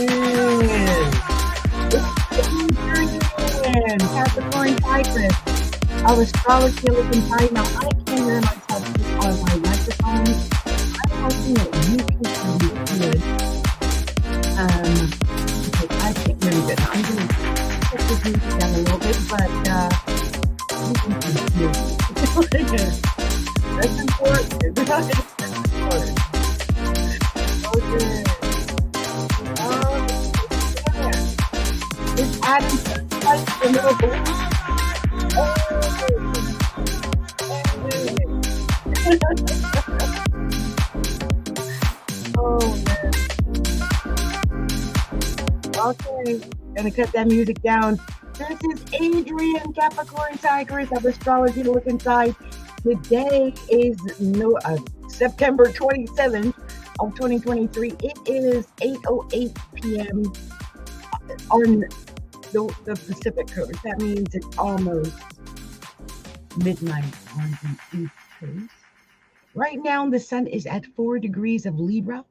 Adrian, Capricorntigress, of Astrological inside. Now I can hear myself on my microphone. I'm hoping that you can hear me good. Okay, I can't hear you good. I'm going to put this music down a little bit, but you can hear me. That's important. That's important. Okay. It's adding like the little balloon. Oh man. Okay, gonna cut that music down. This is Adrian, Capricorntigress of Astrology to Look Inside. Today is September 27th of 2023. It is 8:08 p.m. on the Pacific Coast. That means it's almost midnight on the East Coast. Right now, the sun is at 4 degrees of Libra,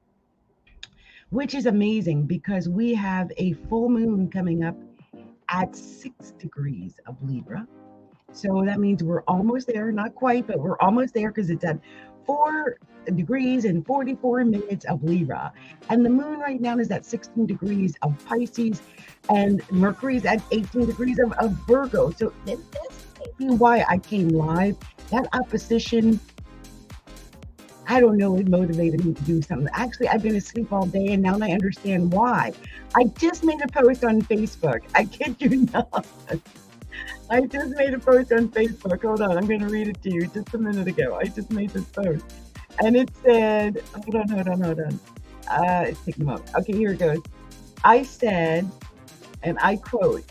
which is amazing because we have a full moon coming up at 6 degrees of Libra. So that means we're almost there, not quite, but we're almost there because it's at 4 degrees and 44 minutes of Libra. And the moon right now is at 16 degrees of Pisces, and Mercury's at 18 degrees of Virgo. So this may be why I came live. That opposition, I don't know, it motivated me to do something. Actually, I've been asleep all day, and now I understand why. I just made a post on Facebook. I kid you not. I just made a post on Facebook. Hold on, I'm going to read it to you just a minute ago. I just made this post. And it said, hold on. It's taking a moment. Okay, here it goes. I said, and I quote,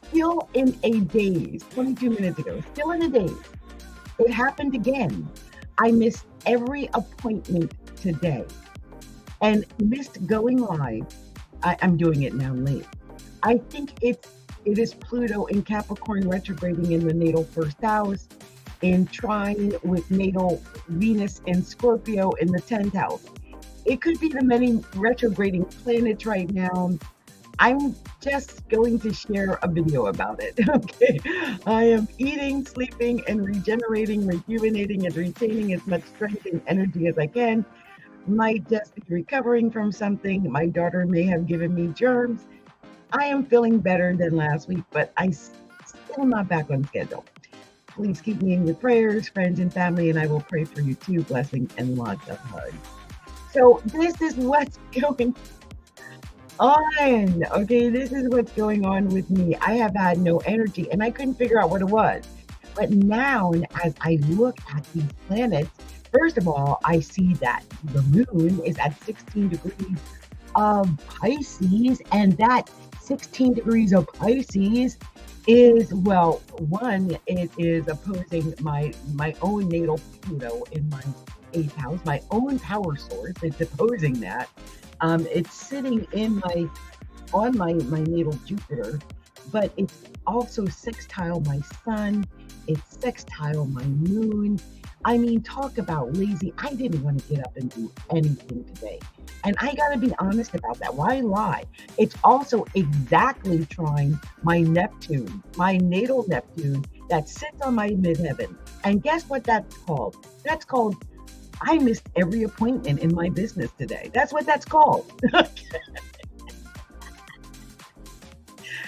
still in a daze, 22 minutes ago, still in a daze. It happened again. I missed every appointment today and missed going live. I'm doing it now late. I think it is Pluto in Capricorn retrograding in the natal first house, in trine with natal Venus and Scorpio in the 10th house. It could be the many retrograding planets right now. I'm just going to share a video about it. Okay. I am eating, sleeping, and regenerating, rejuvenating, and retaining as much strength and energy as I can. Might just be recovering from something. My daughter may have given me germs. I am feeling better than last week, but I'm still not back on schedule. Please keep me in your prayers, friends and family, and I will pray for you too. Blessings and lots of hugs. So this is what's going on. Okay, this is what's going on with me. I have had no energy, and I couldn't figure out what it was. But now, as I look at these planets, first of all, I see that the moon is at 16 degrees of Pisces, and that 16 degrees of Pisces is, well, one, it is opposing my own natal Pluto in my 8th house, my own power source. It's opposing that. It's sitting on my natal Jupiter, but it's also sextile my sun. It's sextile my moon. I mean, talk about lazy. I didn't want to get up and do anything today. And I got to be honest about that. Why lie? It's also exactly trying my Neptune, my natal Neptune that sits on my midheaven. And guess what that's called? That's called, I missed every appointment in my business today. That's what that's called.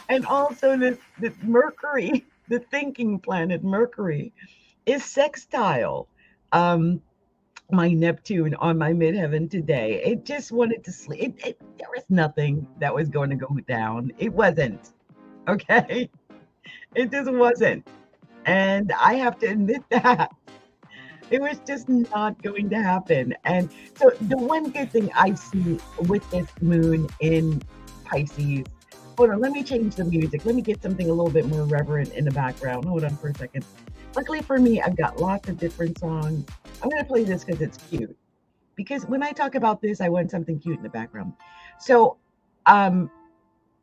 And also this Mercury, the thinking planet Mercury, is sextile my Neptune on my midheaven today. It just wanted to sleep. There was nothing that was going to go down. It wasn't. Okay? It just wasn't. And I have to admit that. It was just not going to happen. And so the one good thing I see with this moon in Pisces, hold on, let me change the music. Let me get something a little bit more reverent in the background. Hold on for a second. Luckily for me, I've got lots of different songs. I'm going to play this because it's cute. Because when I talk about this, I want something cute in the background. So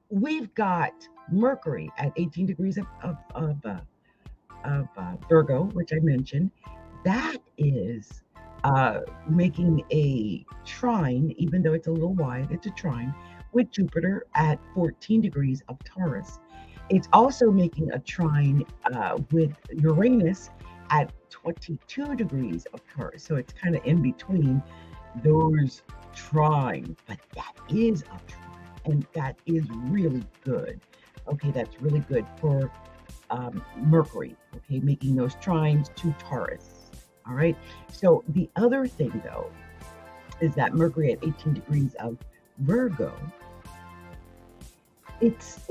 we've got Mercury at 18 degrees of Virgo, which I mentioned. That is making a trine, even though it's a little wide, it's a trine with Jupiter at 14 degrees of Taurus. It's also making a trine with Uranus at 22 degrees of Taurus. So it's kind of in between those trines, but that is a trine, and that is really good. Okay, that's really good for Mercury, okay, making those trines to Taurus. All right. So the other thing, though, is that Mercury at 18 degrees of Virgo, it's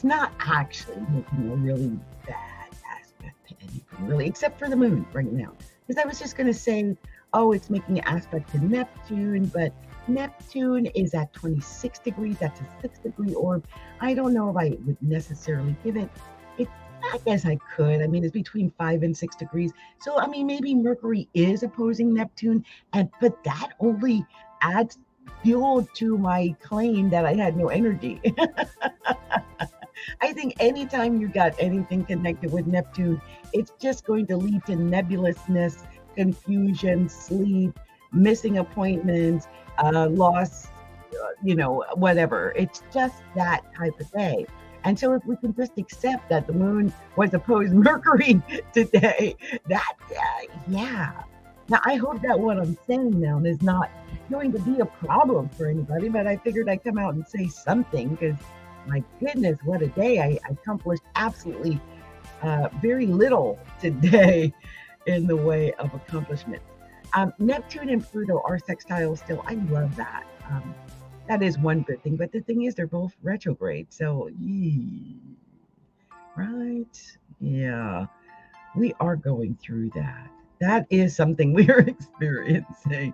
not actually making a really bad aspect to anything, really, except for the moon right now. Because I was just going to say, oh, it's making an aspect to Neptune, but Neptune is at 26 degrees. That's a 6-degree orb. I don't know if I would necessarily give it. I guess I could. I mean, it's between 5 and 6 degrees. So, I mean, maybe Mercury is opposing Neptune, but that only adds fuel to my claim that I had no energy. I think anytime you got anything connected with Neptune, it's just going to lead to nebulousness, confusion, sleep, missing appointments, loss, whatever. It's just that type of day. And so if we can just accept that the moon was opposed Mercury today, that, yeah. Now, I hope that what I'm saying now is not going to be a problem for anybody, but I figured I'd come out and say something because, my goodness, what a day. I accomplished absolutely very little today in the way of accomplishment. Neptune and Pluto are sextile still. I love that. That is one good thing. But the thing is, they're both retrograde. So, right? Yeah, we are going through that. That is something we are experiencing.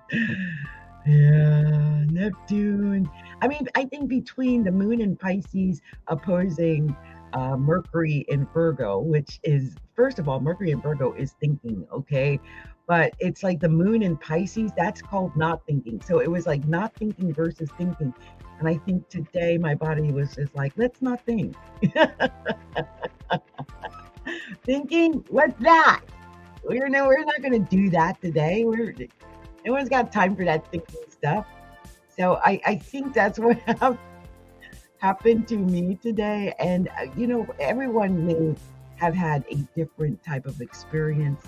Yeah, Neptune. I mean, I think between the moon in Pisces opposing Mercury in Virgo, which is, first of all, Mercury in Virgo is thinking, okay? But it's like the moon in Pisces, that's called not thinking. So it was like not thinking versus thinking. And I think today my body was just like, let's not think. Thinking? What's that? We're not going to do that today. No one's got time for that thinking stuff. So I think that's what happened to me today. And, everyone may have had a different type of experience.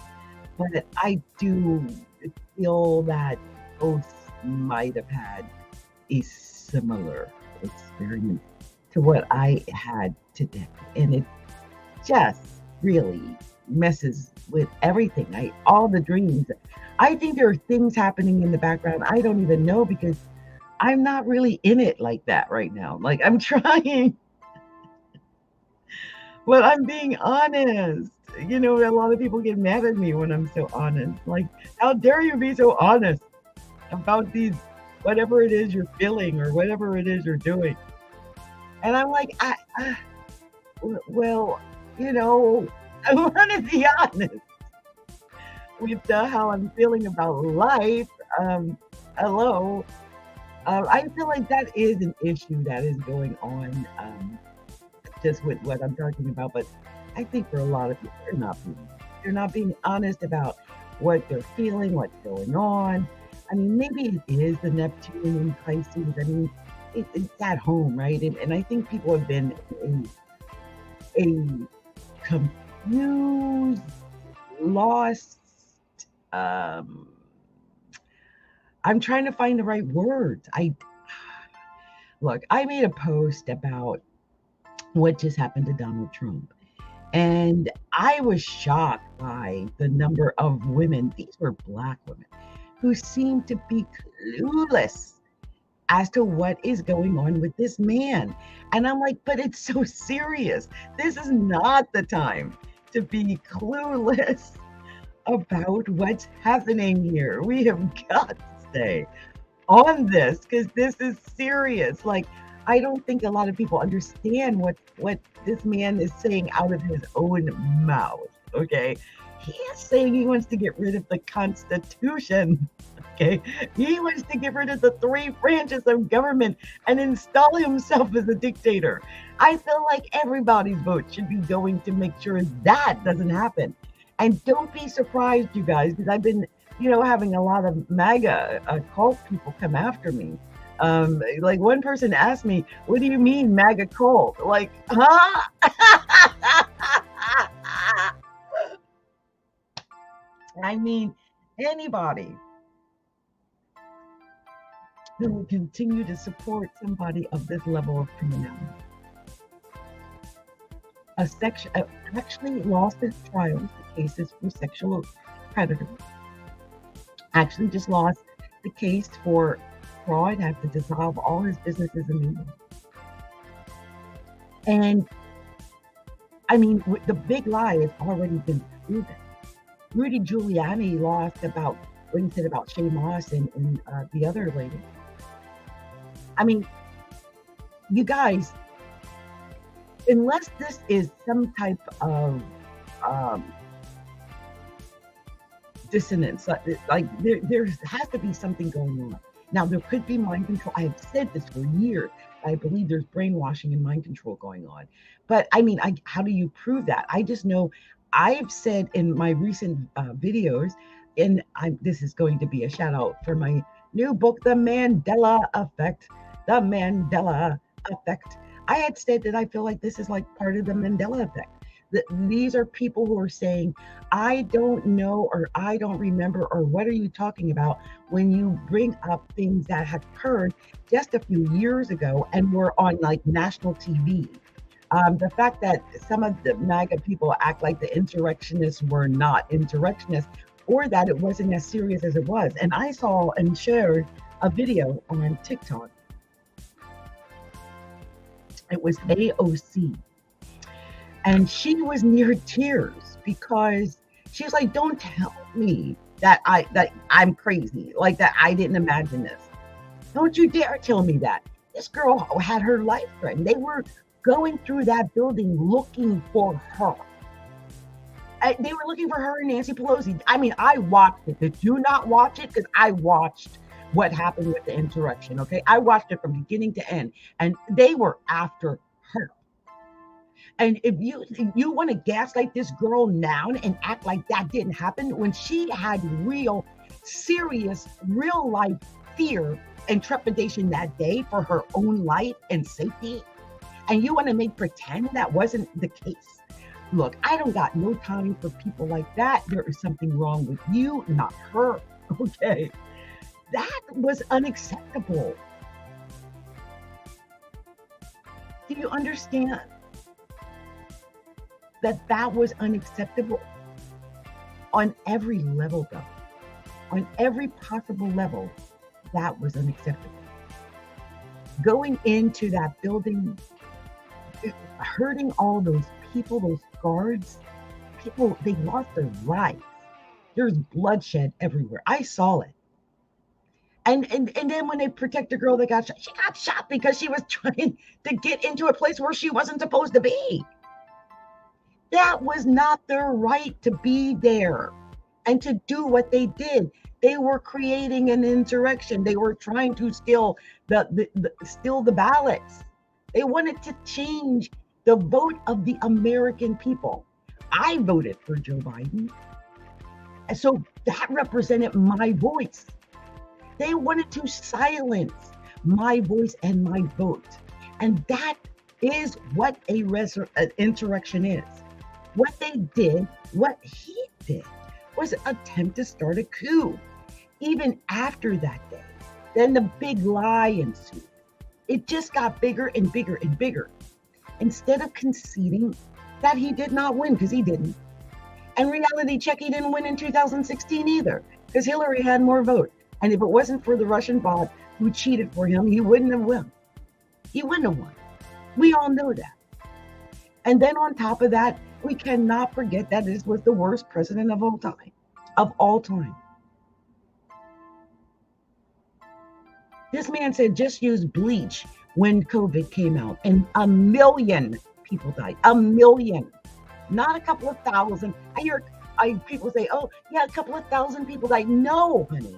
But I do feel that both might have had a similar experience to what I had today. And it just really messes with everything. All the dreams. I think there are things happening in the background I don't even know because I'm not really in it like that right now. Like, I'm trying, but I'm being honest. A lot of people get mad at me when I'm so honest. Like, how dare you be so honest about these, whatever it is you're feeling or whatever it is you're doing. And I'm like, I want to be honest with how I'm feeling about life. Hello. I feel like that is an issue that is going on just with what I'm talking about. But I think for a lot of people, they're not being honest about what they're feeling, what's going on. I mean, maybe it is the Neptune in Pisces. I mean, it's at home, right? And I think people have been a confused, lost. I'm trying to find the right words. I made a post about what just happened to Donald Trump. And I was shocked by the number of women, these were Black women, who seemed to be clueless as to what is going on with this man. And I'm like, but it's so serious. This is not the time to be clueless about what's happening here. We have got to stay on this because this is serious. Like, I don't think a lot of people understand what this man is saying out of his own mouth, okay? He is saying he wants to get rid of the Constitution, okay? He wants to get rid of the 3 branches of government and install himself as a dictator. I feel like everybody's vote should be going to make sure that doesn't happen. And don't be surprised, you guys, because I've been, having a lot of MAGA cult people come after me. Like one person asked me, what do you mean MAGA cult? Like, huh? I mean, anybody who will continue to support somebody of this level of criminality. Actually lost its trials, the cases for sexual predators. Actually just lost the case for fraud, had to dissolve all his businesses in England. And I mean, the big lie has already been proven. Rudy Giuliani lost about what he said about Shay Moss and the other lady. I mean, you guys, unless this is some type of dissonance, like there has to be something going on. Now, there could be mind control. I have said this for years. I believe there's brainwashing and mind control going on. But I mean, how do you prove that? I just know I've said in my recent videos, and this is going to be a shout out for my new book, The Mandela Effect. The Mandela Effect. I had said that I feel like this is like part of the Mandela Effect. These are people who are saying, I don't know, or I don't remember, or what are you talking about when you bring up things that have occurred just a few years ago and were on like national TV. The fact that some of the MAGA people act like the insurrectionists were not insurrectionists, or that it wasn't as serious as it was. And I saw and shared a video on TikTok. It was AOC. And she was near tears because she was like, don't tell me that I'm crazy, like that I didn't imagine this. Don't you dare tell me that. This girl had her life threatened. They were going through that building looking for her. They were looking for her and Nancy Pelosi. I mean, I watched it. Did you not watch it? Because I watched what happened with the insurrection, okay? I watched it from beginning to end, and they were after her. And if you want to gaslight this girl now and act like that didn't happen when she had real, serious, real life fear and trepidation that day for her own life and safety, and you want to make pretend that wasn't the case. Look, I don't got no time for people like that. There is something wrong with you, not her, okay? That was unacceptable. Do you understand? That was unacceptable on every level, though. On every possible level, that was unacceptable. Going into that building, hurting all those people, those guards, people, they lost their lives. There's bloodshed everywhere. I saw it. And then when they protect the girl that got shot, she got shot because she was trying to get into a place where she wasn't supposed to be. That was not their right to be there and to do what they did. They were creating an insurrection. They were trying to steal the ballots. They wanted to change the vote of the American people. I voted for Joe Biden. And so that represented my voice. They wanted to silence my voice and my vote. And that is what an insurrection is. What they did, what he did, was attempt to start a coup. Even after that day, then the big lie ensued. It just got bigger and bigger and bigger. Instead of conceding that he did not win, because he didn't. And reality check, he didn't win in 2016 either, because Hillary had more votes. And if it wasn't for the Russian bot who cheated for him, he wouldn't have won. He wouldn't have won. We all know that. And then on top of that, we cannot forget that this was the worst president of all time. Of all time. This man said just use bleach when COVID came out, and 1 million people died. 1 million. Not a couple of thousand. I hear people say, oh, yeah, a couple of thousand people died. No, honey.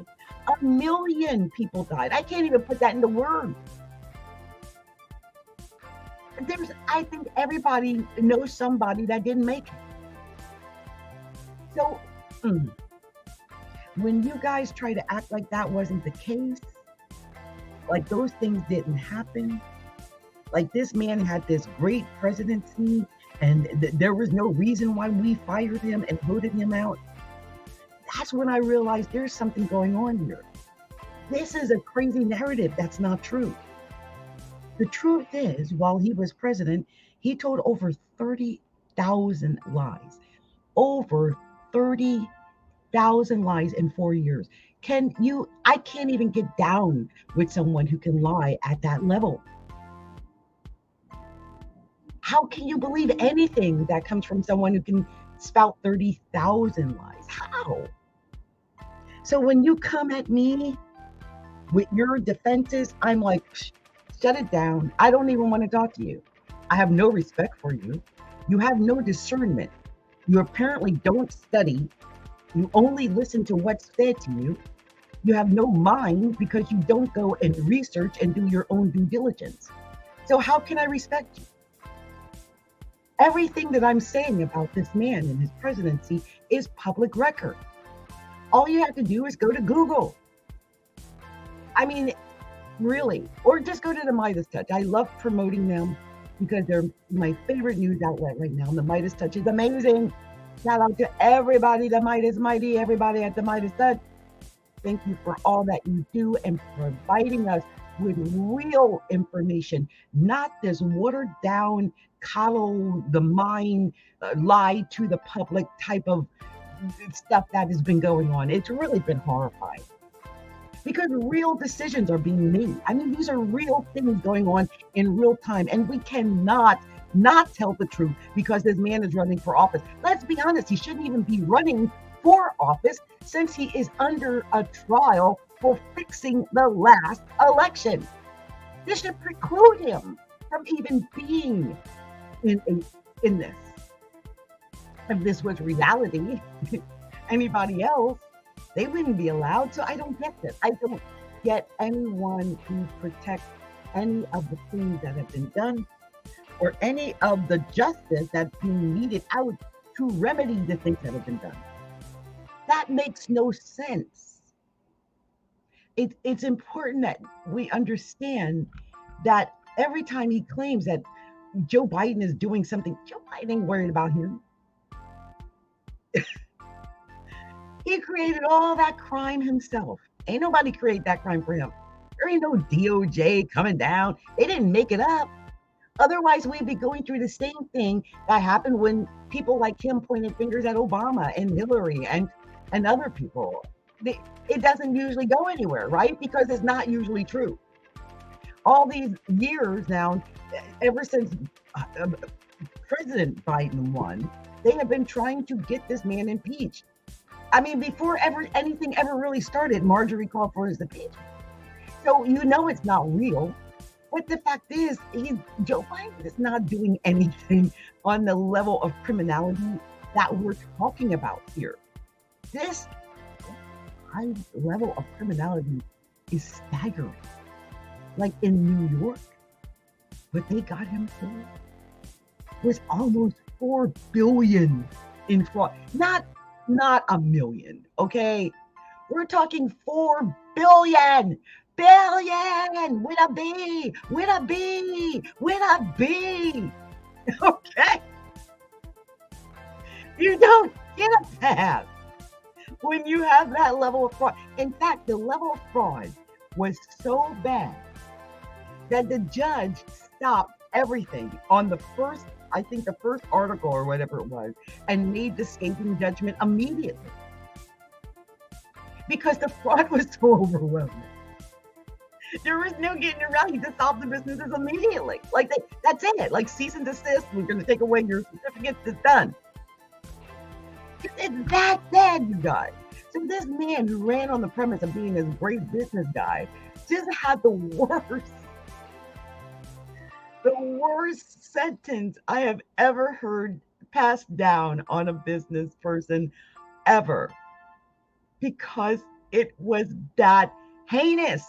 1 million people died. I can't even put that into words. I think everybody knows somebody that didn't make it. So when you guys try to act like that wasn't the case, like those things didn't happen. Like this man had this great presidency, and there was no reason why we fired him and voted him out. That's when I realized there's something going on here. This is a crazy narrative that's not true. The truth is, while he was president, he told over 30,000 lies. Over 30,000 lies in 4 years. I can't even get down with someone who can lie at that level. How can you believe anything that comes from someone who can spout 30,000 lies? How? So when you come at me with your defenses, I'm like, shut it down. I don't even want to talk to you. I have no respect for you. You have no discernment. You apparently don't study. You only listen to what's said to you. You have no mind because you don't go and research and do your own due diligence. So how can I respect you? Everything that I'm saying about this man and his presidency is public record. All you have to do is go to Google. I mean, really, or just go to the Midas Touch. I love promoting them because they're my favorite news outlet right now. The Midas Touch is amazing. Shout out to everybody, the Midas Mighty, everybody at the Midas Touch. Thank you for all that you do and providing us with real information, not this watered down, coddle the mind, lie to the public type of stuff that has been going on. It's really been horrifying because real decisions are being made. I mean, these are real things going on in real time, and we cannot not tell the truth because this man is running for office. Let's be honest, he shouldn't even be running for office since he is under a trial for fixing the last election. This should preclude him from even being in this. If this was reality, anybody else, they wouldn't be allowed. So I don't get this. I don't get anyone who protects any of the things that have been done or any of the justice that's being meted out to remedy the things that have been done. That makes no sense. It's important that we understand that every time he claims that Joe Biden is doing something, Joe Biden ain't worried about him. He created all that crime himself. Ain't nobody create that crime for him. There ain't no DOJ coming down. They didn't make it up. Otherwise, we'd be going through the same thing that happened when people like him pointed fingers at Obama and Hillary and other people. It doesn't usually go anywhere, right? Because it's not usually true. All these years now, ever since President Biden won, they have been trying to get this man impeached. I mean, before anything ever really started, Marjorie called for his impeachment. So you know it's not real. But the fact is, Joe Biden is not doing anything on the level of criminality that we're talking about here. This high level of criminality is staggering. Like in New York, what they got him for was almost $4 billion in fraud. Not a million, okay? We're talking $4 billion. Billion with a B, with a B, with a B. Okay? You don't get that when you have that level of fraud. In fact, the level of fraud was so bad that the judge stopped everything on the first article or whatever it was, and made the scathing judgment immediately because the fraud was so overwhelming. There was no getting around. He dissolved the businesses immediately. Like that's it. Like cease and desist. We're going to take away your certificates. It's done. It's that bad, you guys. So this man who ran on the premise of being this great business guy just had the worst sentence I have ever heard passed down on a business person ever, because it was that heinous.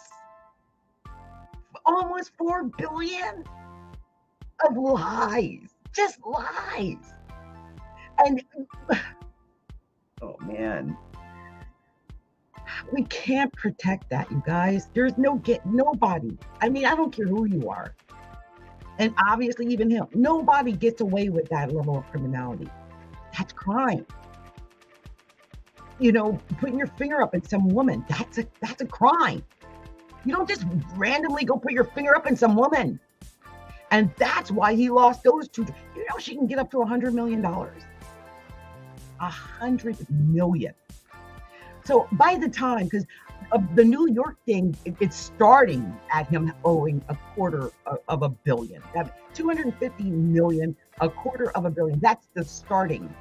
Almost $4 billion of lies, just lies. And oh man, We can't protect that, you guys. There's nobody. I mean, I don't care who you are. And obviously even him. Nobody gets away with that level of criminality. That's crime. You know, putting your finger up at some woman, that's a crime. You don't just randomly go put your finger up in some woman. And that's why he lost those two. You know, she can get up to $100 million. $100 million. So by the time, because of the New York thing, it's starting at him owing $250 million. $250 million, $250 million. That's the starting.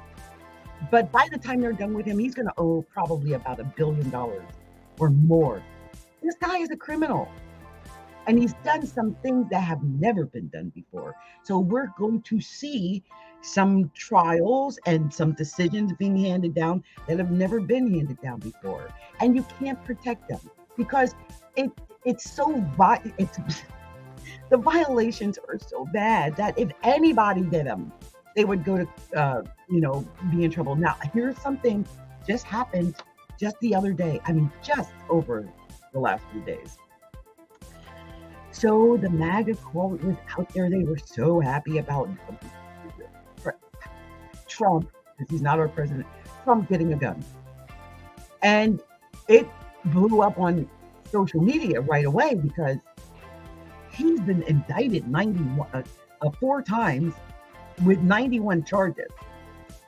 But by the time they're done with him, he's going to owe probably about $1 billion or more. This guy is a criminal. And he's done some things that have never been done before. So we're going to see some trials and some decisions being handed down that have never been handed down before. And you can't protect them because it's so the violations are so bad that if anybody did them, they would go to be in trouble. Now, here's something just happened just the other day. I mean, just over the last few days. So the MAGA quote was out there. They were so happy about Trump, because he's not our president, Trump getting a gun. And it blew up on social media right away because he's been indicted 4 times with 91 charges.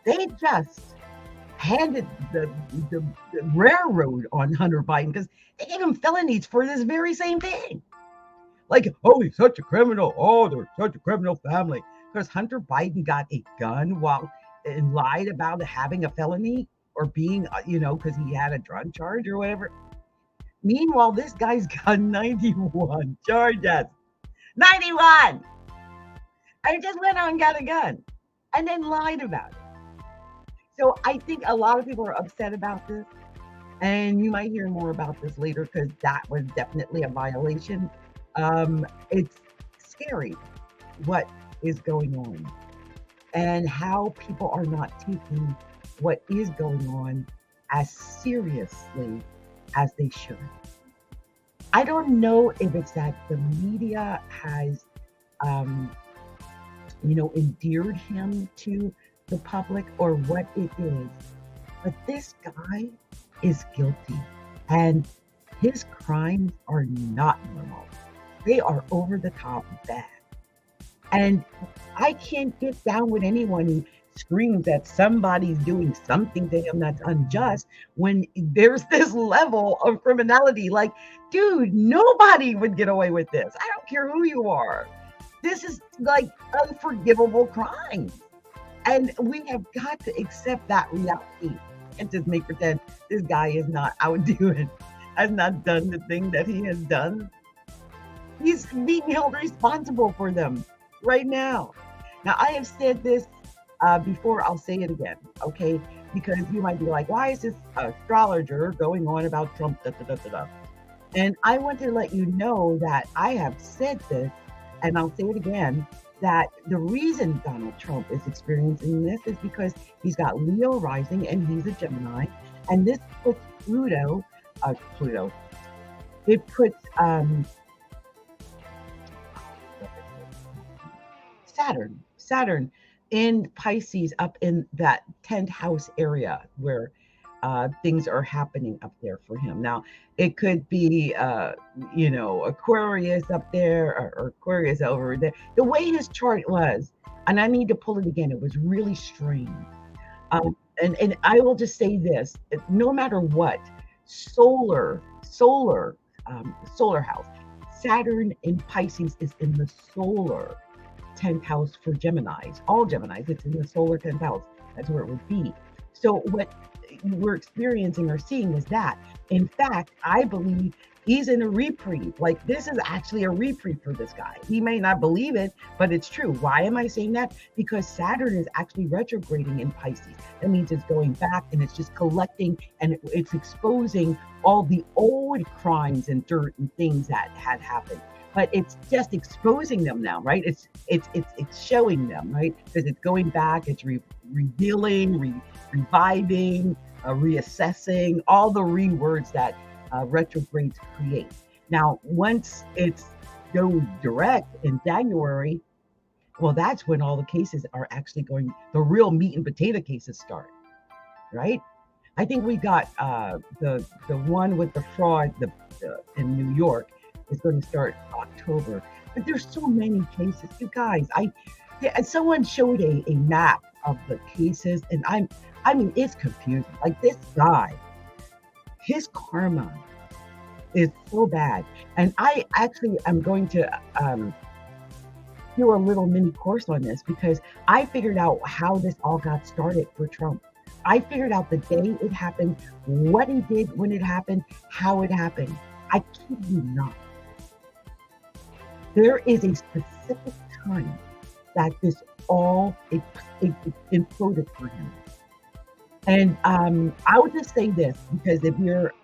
They just handed the railroad on Hunter Biden because they gave him felonies for this very same thing. Like, oh, he's such a criminal. Oh, they're such a criminal family. Because Hunter Biden got a gun and lied about having a felony or being, because he had a drug charge or whatever. Meanwhile, this guy's got 91 charges. 91! And just went out and got a gun and then lied about it. So I think a lot of people are upset about this. And you might hear more about this later because that was definitely a violation. It's scary what is going on and how people are not taking what is going on as seriously as they should. I don't know if it's that the media has, endeared him to the public or what it is, but this guy is guilty and his crimes are not normal. They are over the top bad. And I can't get down with anyone who screams that somebody's doing something to him that's unjust when there's this level of criminality. Like, dude, nobody would get away with this. I don't care who you are. This is like unforgivable crime. And we have got to accept that reality and just make pretend this guy is not out doing, has not done the thing that he has done. He's being held responsible for them right now. Now, I have said this before. I'll say it again, okay? Because you might be like, why is this astrologer going on about Trump? Da, da, da, da, da. And I want to let you know that I have said this, and I'll say it again, that the reason Donald Trump is experiencing this is because he's got Leo rising and he's a Gemini. And this puts it puts Saturn in Pisces up in that 10th house area where things are happening up there for him. Now, it could be, Aquarius up there or Aquarius over there. The way his chart was, and I need to pull it again, it was really strange. And I will just say this, no matter what, solar house, Saturn in Pisces is in the solar 10th house for Geminis, all Geminis, it's in the solar 10th house. That's where it would be. So what we're experiencing or seeing is that, in fact, I believe he's in a reprieve. Like, this is actually a reprieve for this guy. He may not believe it, but it's true. Why am I saying that? Because Saturn is actually retrograding in Pisces. That means it's going back and it's just collecting and it's exposing all the old crimes and dirt and things that had happened. But it's just exposing them now, right? It's showing them, right? Because it's going back, it's revealing, reviving, reassessing, all the words that retrogrades create. Now, once it's goes direct in January, well, that's when all the cases are actually going, the real meat and potato cases start, right? I think we got the one with the fraud in New York is going to start October. But there's so many cases. You guys, someone showed a map of the cases, and I mean, it's confusing. Like, this guy, his karma is so bad. And I actually am going to do a little mini course on this, because I figured out how this all got started for Trump. I figured out the day it happened, what he did when it happened, how it happened. I kid you not. There is a specific time that this all it imploded for him. And I would just say this, because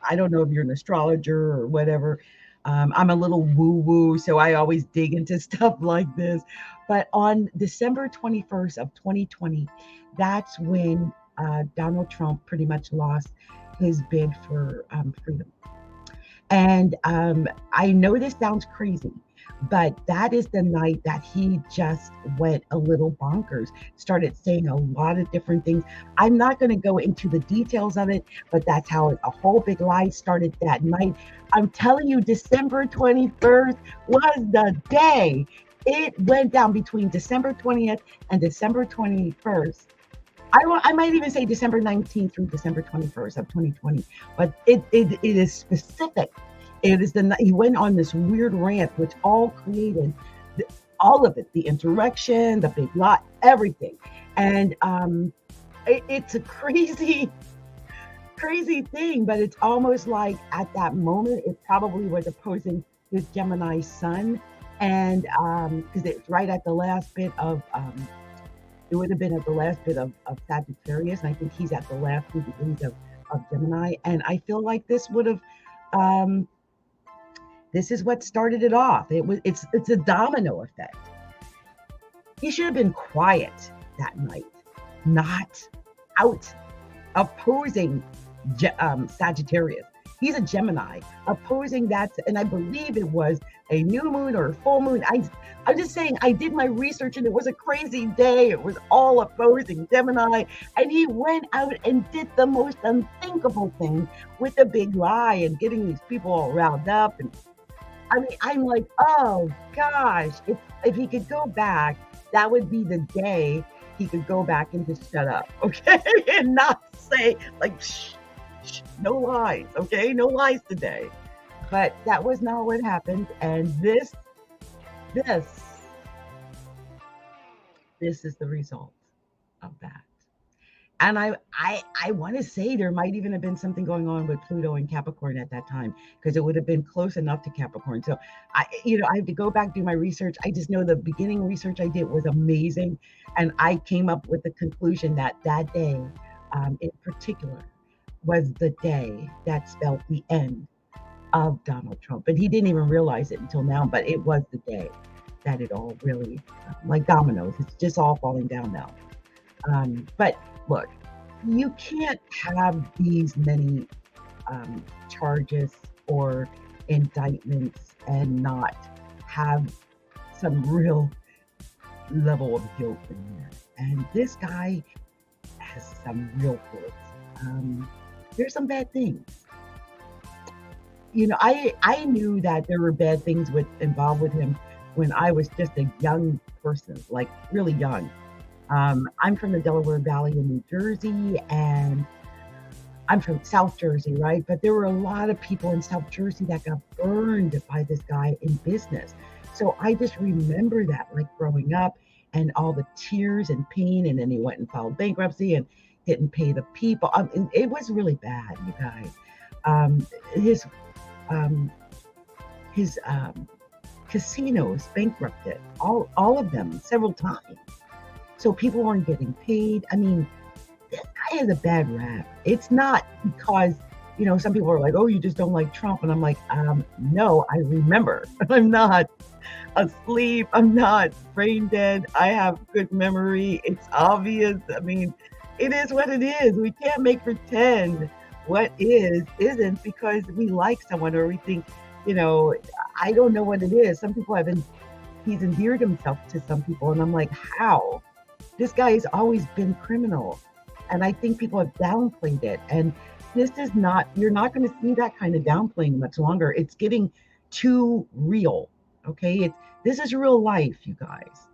I don't know if you're an astrologer or whatever, I'm a little woo-woo, so I always dig into stuff like this. But on December 21st of 2020, that's when Donald Trump pretty much lost his bid for freedom. And I know this sounds crazy, but that is the night that he just went a little bonkers, started saying a lot of different things. I'm not going to go into the details of it, but that's how a whole big lie started that night. I'm telling you, December 21st was the day. It went down between December 20th and December 21st. I might even say December 19th through December 21st of 2020, but it is specific. It is he went on this weird rant, which all created all of it, the insurrection, the big lie, everything. And it's a crazy thing, but it's almost like at that moment, it probably was opposing his Gemini sun. And because it's right at the last bit of, it would have been at the last bit of Sagittarius. And I think he's at the last 2 degrees of Gemini. And I feel like this would have, this is what started it off. It's a domino effect. He should have been quiet that night, not out opposing Sagittarius. He's a Gemini, opposing that, and I believe it was a new moon or a full moon. I'm just saying, I did my research, and it was a crazy day. It was all opposing Gemini, and he went out and did the most unthinkable thing with a big lie and getting these people all riled up. And I mean, I'm like, oh gosh, if he could go back, that would be the day he could go back and just shut up, okay, and not say like, shh, no lies, okay? No lies today. But that was not what happened. And this is the result of that. And I want to say there might even have been something going on with Pluto and Capricorn at that time, because it would have been close enough to Capricorn. So I have to go back, do my research. I just know the beginning research I did was amazing. And I came up with the conclusion that that day in particular was the day that spelled the end of Donald Trump. And he didn't even realize it until now, but it was the day that it all really, like dominoes, it's just all falling down now. But look, you can't have these many charges or indictments and not have some real level of guilt in there. And this guy has some real guilt. There's some bad things. I knew that there were bad things involved with him when I was just a young person, like really young. I'm from the Delaware Valley in New Jersey, and I'm from South Jersey, right? But there were a lot of people in South Jersey that got burned by this guy in business. So I just remember that, like growing up, and all the tears and pain, and then he went and filed bankruptcy and didn't pay the people. It was really bad, you guys. His casinos bankrupted, all of them, several times. So people weren't getting paid. I mean, this guy has a bad rap. It's not because, some people are like, oh, you just don't like Trump. And I'm like, no, I remember. I'm not asleep. I'm not brain dead. I have good memory. It's obvious. I mean, It is what it is. We can't make pretend what is isn't because we like someone or we think, you know, I don't know what it is. Some people he's endeared himself to some people, and I'm like, how? This guy has always been criminal. And I think people have downplayed it. And this is not, you're not going to see that kind of downplaying much longer. It's getting too real. Okay. This is real life, you guys.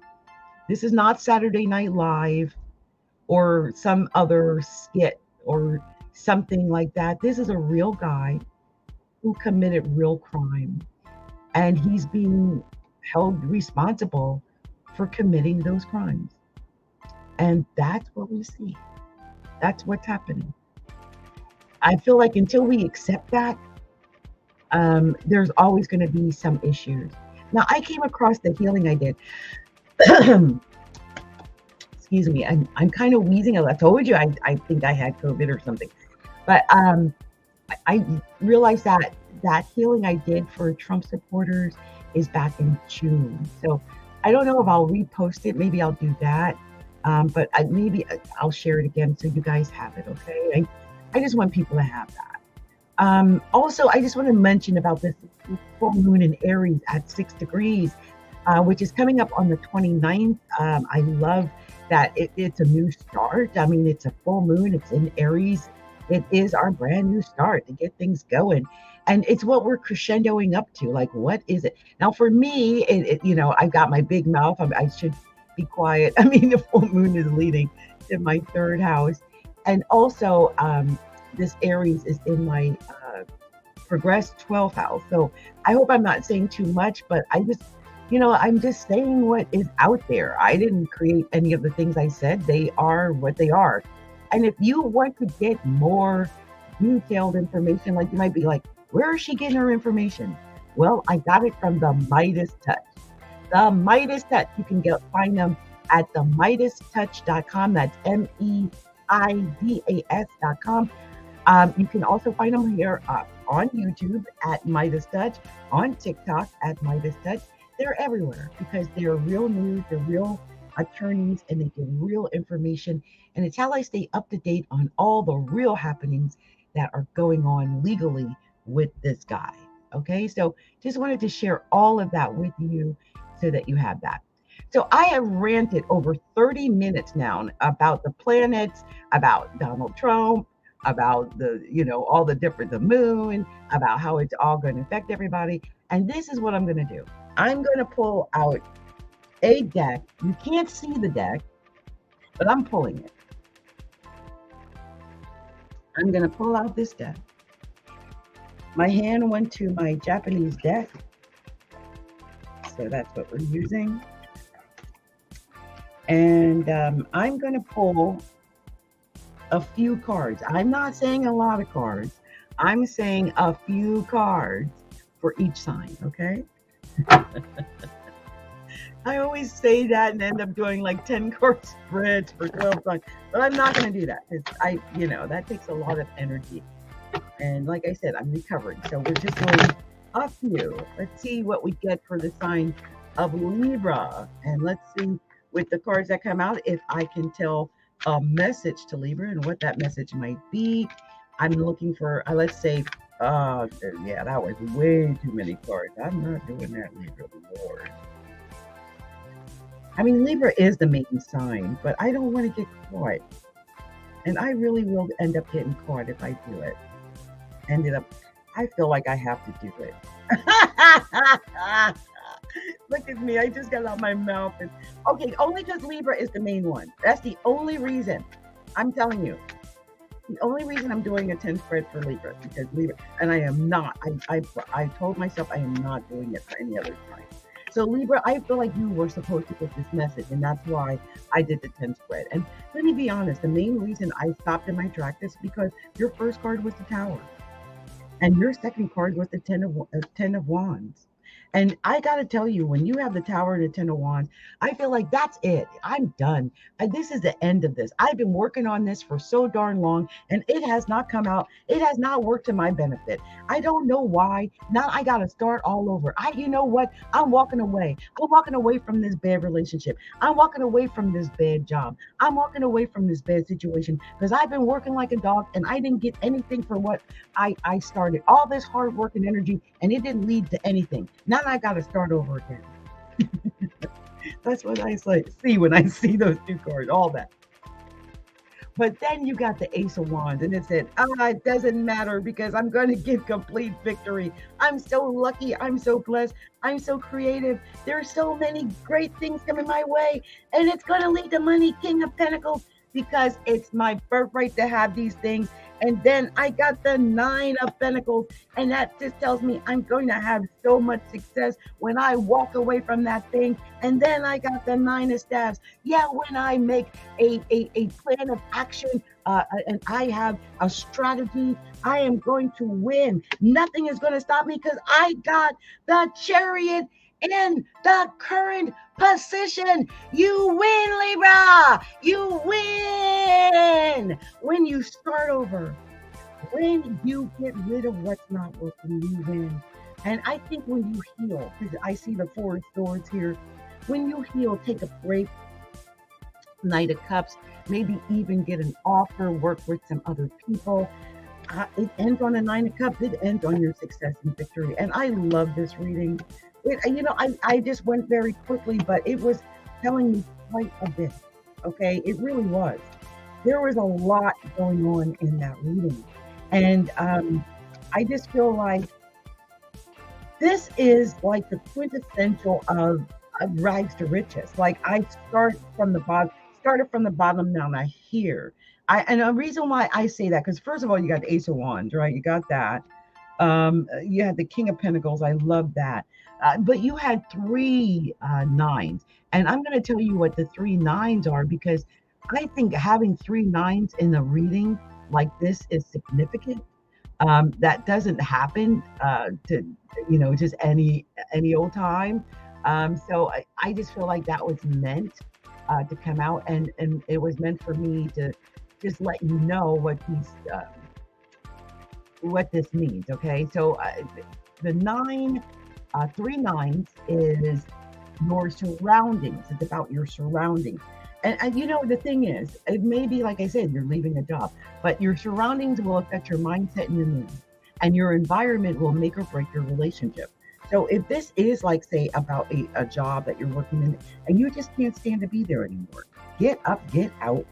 This is not Saturday Night Live or some other skit or something like that. This is a real guy who committed real crime. And he's being held responsible for committing those crimes. And that's what we see. That's what's happening. I feel like until we accept that, there's always going to be some issues. Now, I came across the healing I did. Excuse me, I'm kind of wheezing. I told you I think I had COVID or something. But I realized that healing I did for Trump supporters is back in June. So I don't know if I'll repost it. Maybe I'll do that. But maybe I'll share it again so you guys have it, okay? I just want people to have that. Also, I just want to mention about this full moon in Aries at 6 degrees, which is coming up on the 29th. I love that it's a new start. I mean, it's a full moon. It's in Aries. It is our brand new start to get things going. And it's what we're crescendoing up to. Like, what is it? Now, for me, you know, I've got my big mouth. I should be quiet. I mean, the full moon is leading in my third house. And also, this Aries is in my progressed 12th house. So I hope I'm not saying too much, but I'm just saying what is out there. I didn't create any of the things I said. They are what they are. And if you want to get more detailed information, like you might be like, where is she getting her information? Well, I got it from the Midas Touch. The Midas Touch. You can find them at the MidasTouch.com. That's MEIDAS.com. You can also find them here on YouTube at Midas Touch, on TikTok at Midas Touch. They're everywhere because they're real news, they're real attorneys, and they give real information. And it's how I stay up to date on all the real happenings that are going on legally with this guy. Okay, so just wanted to share all of that with you so that you have that. So I have ranted over 30 minutes now about the planets, about Donald Trump, about all the the moon, about how it's all going to affect everybody. And this is what I'm going to do. I'm going to pull out a deck. You can't see the deck, but I'm pulling it. I'm going to pull out this deck. My hand went to my Japanese deck. So that's what we're using. And I'm going to pull a few cards. I'm not saying a lot of cards. I'm saying a few cards for each sign, okay? I always say that and end up doing like 10 card spreads for 12 signs, but I'm not going to do that because that takes a lot of energy. And like I said, I'm recovering. So we're just doing a few. Let's see what we get for the sign of Libra. And let's see with the cards that come out if I can tell a message to Libra and what that message might be. I'm looking for, let's say, yeah, that was way too many cards. I'm not doing that, Libra, Lord. I mean, Libra is the main sign, but I don't want to get caught. And I really will end up getting caught if I do it. I feel like I have to do it. Look at me. I just got out my mouth. Okay, only because Libra is the main one. That's the only reason. I'm telling you. The only reason I'm doing a 10 spread for Libra, because Libra, and I am not. I told myself I am not doing it for any other sign. So Libra, I feel like you were supposed to get this message, and that's why I did the 10 spread. And let me be honest, the main reason I stopped in my track is because your first card was the Tower, and your second card was the 10 of Wands. And I got to tell you, when you have the Tower and the Ten of Wands, I feel like that's it. I'm done. This is the end of this. I've been working on this for so darn long, and it has not come out. It has not worked to my benefit. I don't know why. Now I got to start all over. You know what? I'm walking away. I'm walking away from this bad relationship. I'm walking away from this bad job. I'm walking away from this bad situation because I've been working like a dog and I didn't get anything for what I started. All this hard work and energy, and it didn't lead to anything. Now I got to start over again. That's what I see when I see those two cards, all that. But then you got the Ace of Wands, and it said, it doesn't matter because I'm going to get complete victory. I'm so lucky. I'm so blessed. I'm so creative. There are so many great things coming my way, and it's going to lead to money, King of Pentacles, because it's my birthright to have these things. And then I got the Nine of Pentacles, and that just tells me I'm going to have so much success when I walk away from that thing. And then I got the Nine of Staves. Yeah, when I make a plan of action and I have a strategy, I am going to win. Nothing is going to stop me because I got the Chariot in the current position. You win, Libra. You win. When you start over, when you get rid of what's not working, you win. And I think when you heal, because I see the Four of Swords here, when you heal, take a break, Knight of Cups, maybe even get an offer, work with some other people. It ends on a Nine of Cups. It ends on your success and victory. And I love this reading. I just went very quickly, but it was telling me quite a bit. Okay, it really was. There was a lot going on in that reading. And I just feel like this is like the quintessential of rags to riches. Like I started from the bottom, now I'm here. And the reason why I say that, because first of all, you got the Ace of Wands, right? You got that. You had the King of Pentacles. I love that. But you had three nines. And I'm going to tell you what the three nines are, because I think having three nines in a reading like this is significant. That doesn't happen to, just any old time. So I just feel like that was meant to come out, and it was meant for me to just let you know what this means. Okay, so the three nines is your surroundings. It's about your surroundings. And the thing is, it may be, like I said, you're leaving a job, but your surroundings will affect your mindset and your mood, and your environment will make or break your relationship. So if this is like, say, about a job that you're working in and you just can't stand to be there anymore, get up, get out,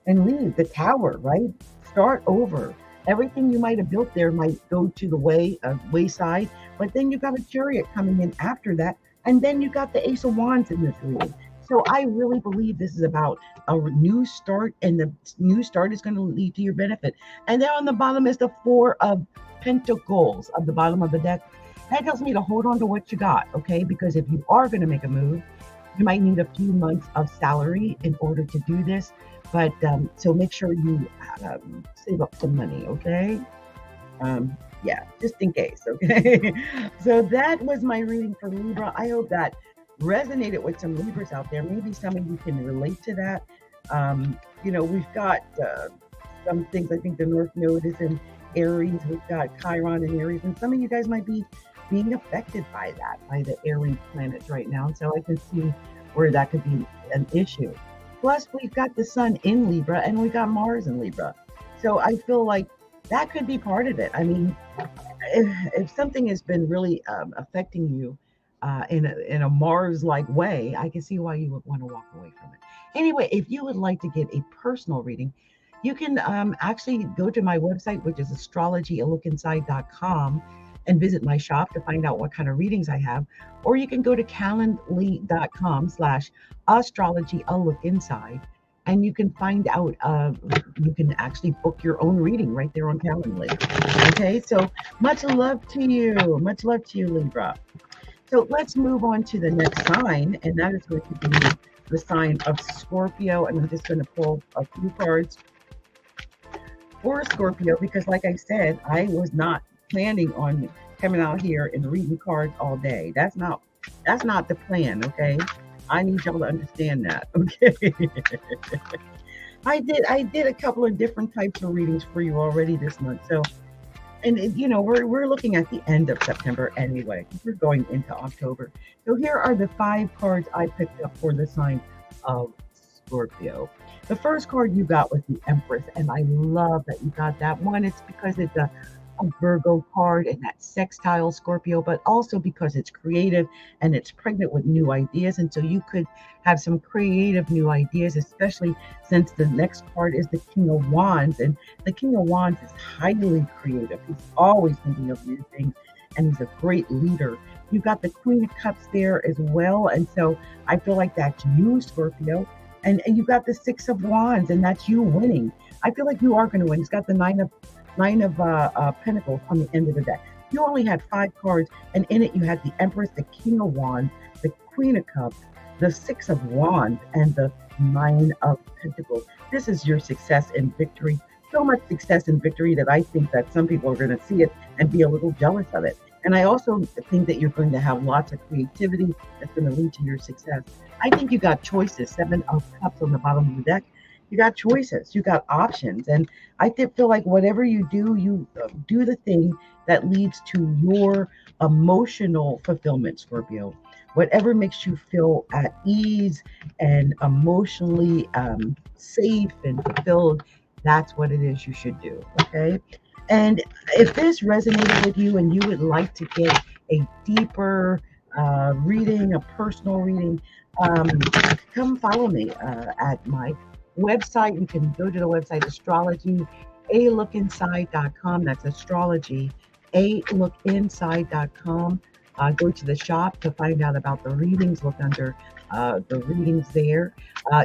and leave the Tower, right? Start over. Everything you might have built there might go to the wayside, but then you got a Chariot coming in after that, and then you got the Ace of Wands in this reading. So I really believe this is about a new start, and the new start is going to lead to your benefit. And there on the bottom is the Four of Pentacles at the bottom of the deck. That tells me to hold on to what you got, okay? Because if you are going to make a move, you might need a few months of salary in order to do this. But so make sure you save up some money, okay? Yeah, just in case, okay? So that was my reading for Libra. I hope that resonated with some Libras out there. Maybe some of you can relate to that. We've got some things. I think the North Node is in Aries. We've got Chiron in Aries, and some of you guys might be being affected by that, by the Aries planets right now. So I can see where that could be an issue. Plus, we've got the Sun in Libra, and we got Mars in Libra. So I feel like that could be part of it. I mean, if something has been really affecting you in a Mars-like way, I can see why you would want to walk away from it. Anyway, if you would like to get a personal reading, you can actually go to my website, which is astrologyaLookInside.com, and visit my shop to find out what kind of readings I have. Or you can go to calendly.com/astrologyaLookInside, and you can find out, you can actually book your own reading right there on Calendly. Okay, so much love to you. Much love to you, Libra. So let's move on to the next sign, and that is going to be the sign of Scorpio. And I'm just going to pull a few cards for Scorpio, because like I said, I was not planning on coming out here and reading cards all day. That's not the plan, okay? I need y'all to understand that, okay? I did a couple of different types of readings for you already this month. So, and you know, we're looking at the end of September anyway. We're going into October. So here are the 5 cards I picked up for the sign of Scorpio. The first card you got was the Empress, and I love that you got that one. It's because it's a Virgo card and that sextile Scorpio, but also because it's creative and it's pregnant with new ideas. And so you could have some creative new ideas, especially since the next card is the King of Wands. And the King of Wands is highly creative. He's always thinking of new things, and he's a great leader. You got the Queen of Cups there as well. And so I feel like that's you, Scorpio. And you got the 6 of Wands, and that's you winning. I feel like you are going to win. It's got the Nine of Pentacles on the end of the deck. You only had 5 cards, and in it you had the Empress, the King of Wands, the Queen of Cups, the 6 of Wands, and the 9 of Pentacles. This is your success and victory. So much success and victory that I think that some people are going to see it and be a little jealous of it. And I also think that you're going to have lots of creativity that's going to lead to your success. I think you got choices. 7 of Cups on the bottom of the deck. You got choices. You got options. And I feel like whatever you do the thing that leads to your emotional fulfillment, Scorpio. Whatever makes you feel at ease and emotionally safe and fulfilled, that's what it is you should do. Okay. And if this resonated with you and you would like to get a deeper reading, a personal reading, come follow me at my website. You can go to the website Astrology, alookinside.com. That's Astrology, alookinside.com. Go to the shop to find out about the readings. Look under the readings there.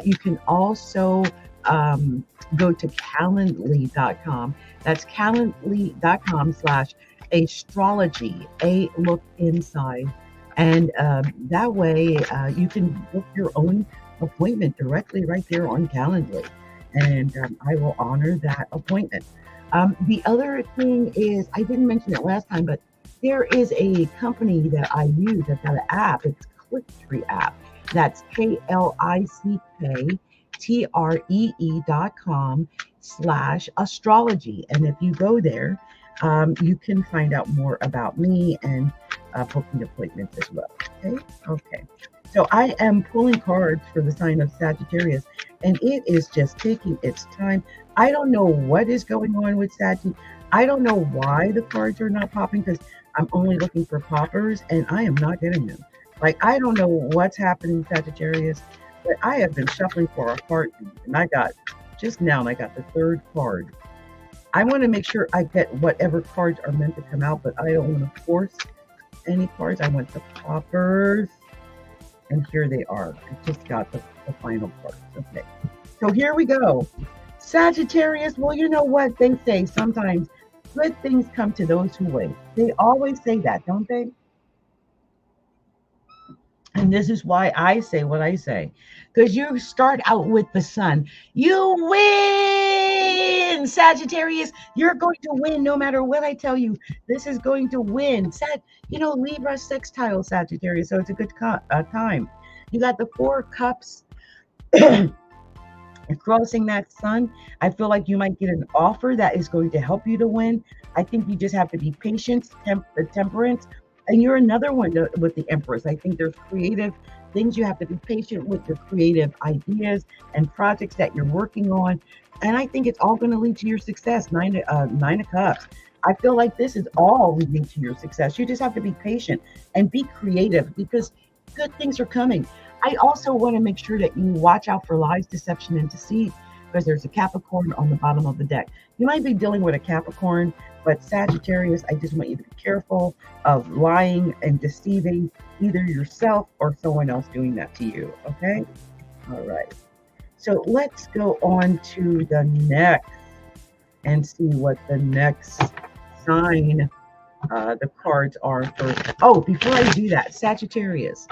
You can also go to calendly.com. That's calendly.com/astrology, a look inside. And that way you can book your own appointment directly right there on Calendly. And I will honor that appointment. The other thing is, I didn't mention it last time, but there is a company that I use that's got an app. It's Clicktree app. That's KLICKTREE.com/astrology. And if you go there, you can find out more about me and booking appointments as well. Okay. So I am pulling cards for the sign of Sagittarius, and it is just taking its time. I don't know what is going on with Sagittarius. I don't know why the cards are not popping, because I'm only looking for poppers and I am not getting them. Like, I don't know what's happening, Sagittarius, but I have been shuffling for a heartbeat, and I got the 3rd card. I want to make sure I get whatever cards are meant to come out, but I don't want to force any cards. I want the poppers, and here they are. I just got the final cards. Okay, so here we go. Sagittarius, well, you know what they say sometimes, good things come to those who wait. They always say that, don't they? And this is why I say what I say. Because you start out with the sun. You win, Sagittarius. You're going to win no matter what I tell you. This is going to win. Libra sextile Sagittarius, so it's a good time. You got the 4 cups crossing that sun. I feel like you might get an offer that is going to help you to win. I think you just have to be patient, temperance. And you're another one with the Empress. I think there's creative things you have to be patient with, your creative ideas and projects that you're working on. And I think it's all going to lead to your success. 9 of Cups. I feel like this is all leading to your success. You just have to be patient and be creative, because good things are coming. I also want to make sure that you watch out for lies, deception, and deceit, because there's a Capricorn on the bottom of the deck. You might be dealing with a Capricorn, but Sagittarius, I just want you to be careful of lying and deceiving either yourself or someone else doing that to you, okay? All right. So let's go on to the next and see what the next sign the cards are for. Oh, before I do that, Sagittarius,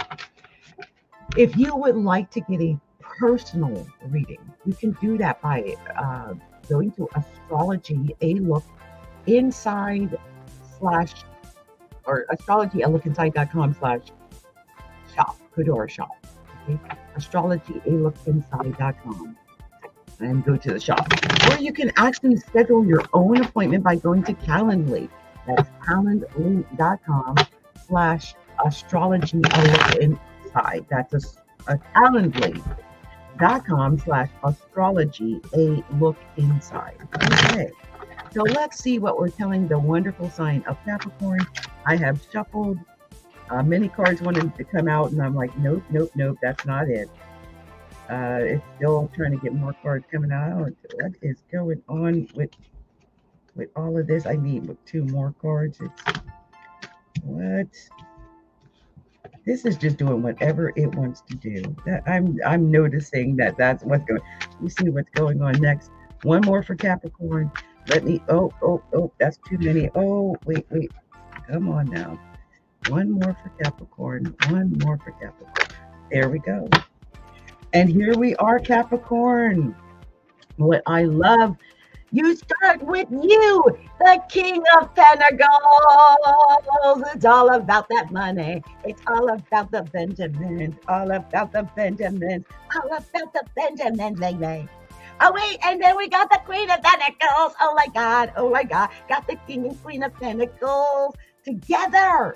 if you would like to get a personal reading, you can do that by going to Astrology, a look inside or astrologyalookinside.com/shop. Go to our shop. Okay? Astrologyalookinside.com. And go to the shop. Or you can actually schedule your own appointment by going to Calendly. That's calendly.com/astrology-a-look-inside. That's a calendly.com/astrology-a-look-inside. Okay. So let's see what we're telling the wonderful sign of Capricorn. I have shuffled. Many cards wanted to come out, and I'm like, nope, that's not it. It's still trying to get more cards coming out. What is going on with all of this? I need 2 more cards. What? This is just doing whatever it wants to do. I'm noticing that's what's going. You see what's going on next. One more for Capricorn. Let me. Oh, that's too many. Oh, wait. Come on now. One more for Capricorn. One more for Capricorn. There we go. And here we are, Capricorn. What I love, you start with you, the King of Pentacles. It's all about that money. It's all about the Benjamins. All about the Benjamins. All about the Benjamins, baby. Oh, wait, and then we got the Queen of Pentacles. Oh, my God. Got the King and Queen of Pentacles together.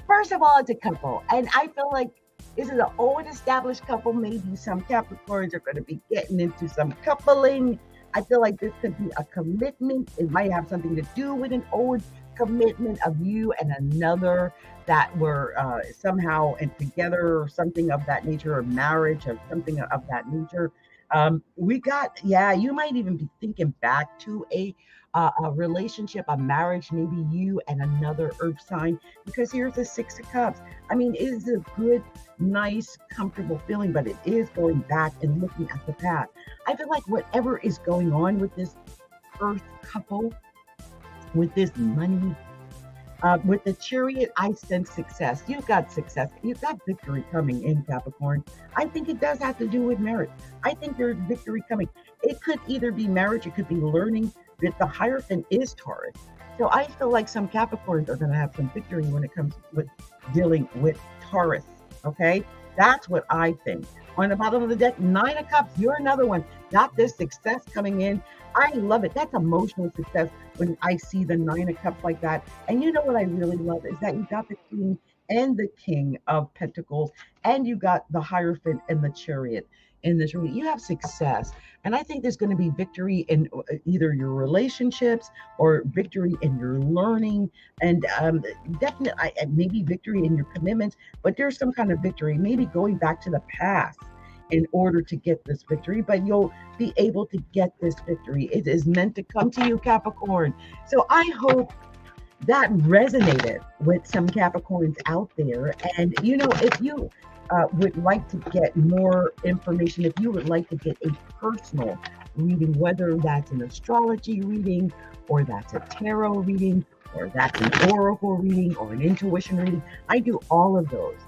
First of all, it's a couple. And I feel like this is an old established couple. Maybe some Capricorns are going to be getting into some coupling. I feel like this could be a commitment. It might have something to do with an old commitment of you and another that were somehow together or something of that nature, or marriage or something of that nature. You might even be thinking back to a relationship, a marriage, maybe you and another earth sign, because here's the 6 of Cups. I mean, it is a good, nice, comfortable feeling, but it is going back and looking at the past. I feel like whatever is going on with this earth couple, with this money, with the Chariot, I sense success. You've got success. You've got victory coming in, Capricorn. I think it does have to do with marriage. I think there's victory coming. It could either be marriage, it could be learning. That the Hierophant is Taurus. So I feel like some Capricorns are going to have some victory when it comes with dealing with Taurus. Okay? That's what I think. On the bottom of the deck, 9 of Cups. You're another one. Got this success coming in. I love it. That's emotional success when I see the 9 of Cups like that. And you know what I really love is that you got the Queen and the King of Pentacles, and you got the Hierophant and the Chariot in this reading. You have success. And I think there's going to be victory in either your relationships or victory in your learning, and definitely maybe victory in your commitments, but there's some kind of victory, maybe going back to the past in order to get this victory, but you'll be able to get this victory. It is meant to come to you, Capricorn. So I hope that resonated with some Capricorns out there. And, if you would like to get more information, if you would like to get a personal reading, whether that's an astrology reading, or that's a tarot reading, or that's an oracle reading, or an intuition reading, I do all of those.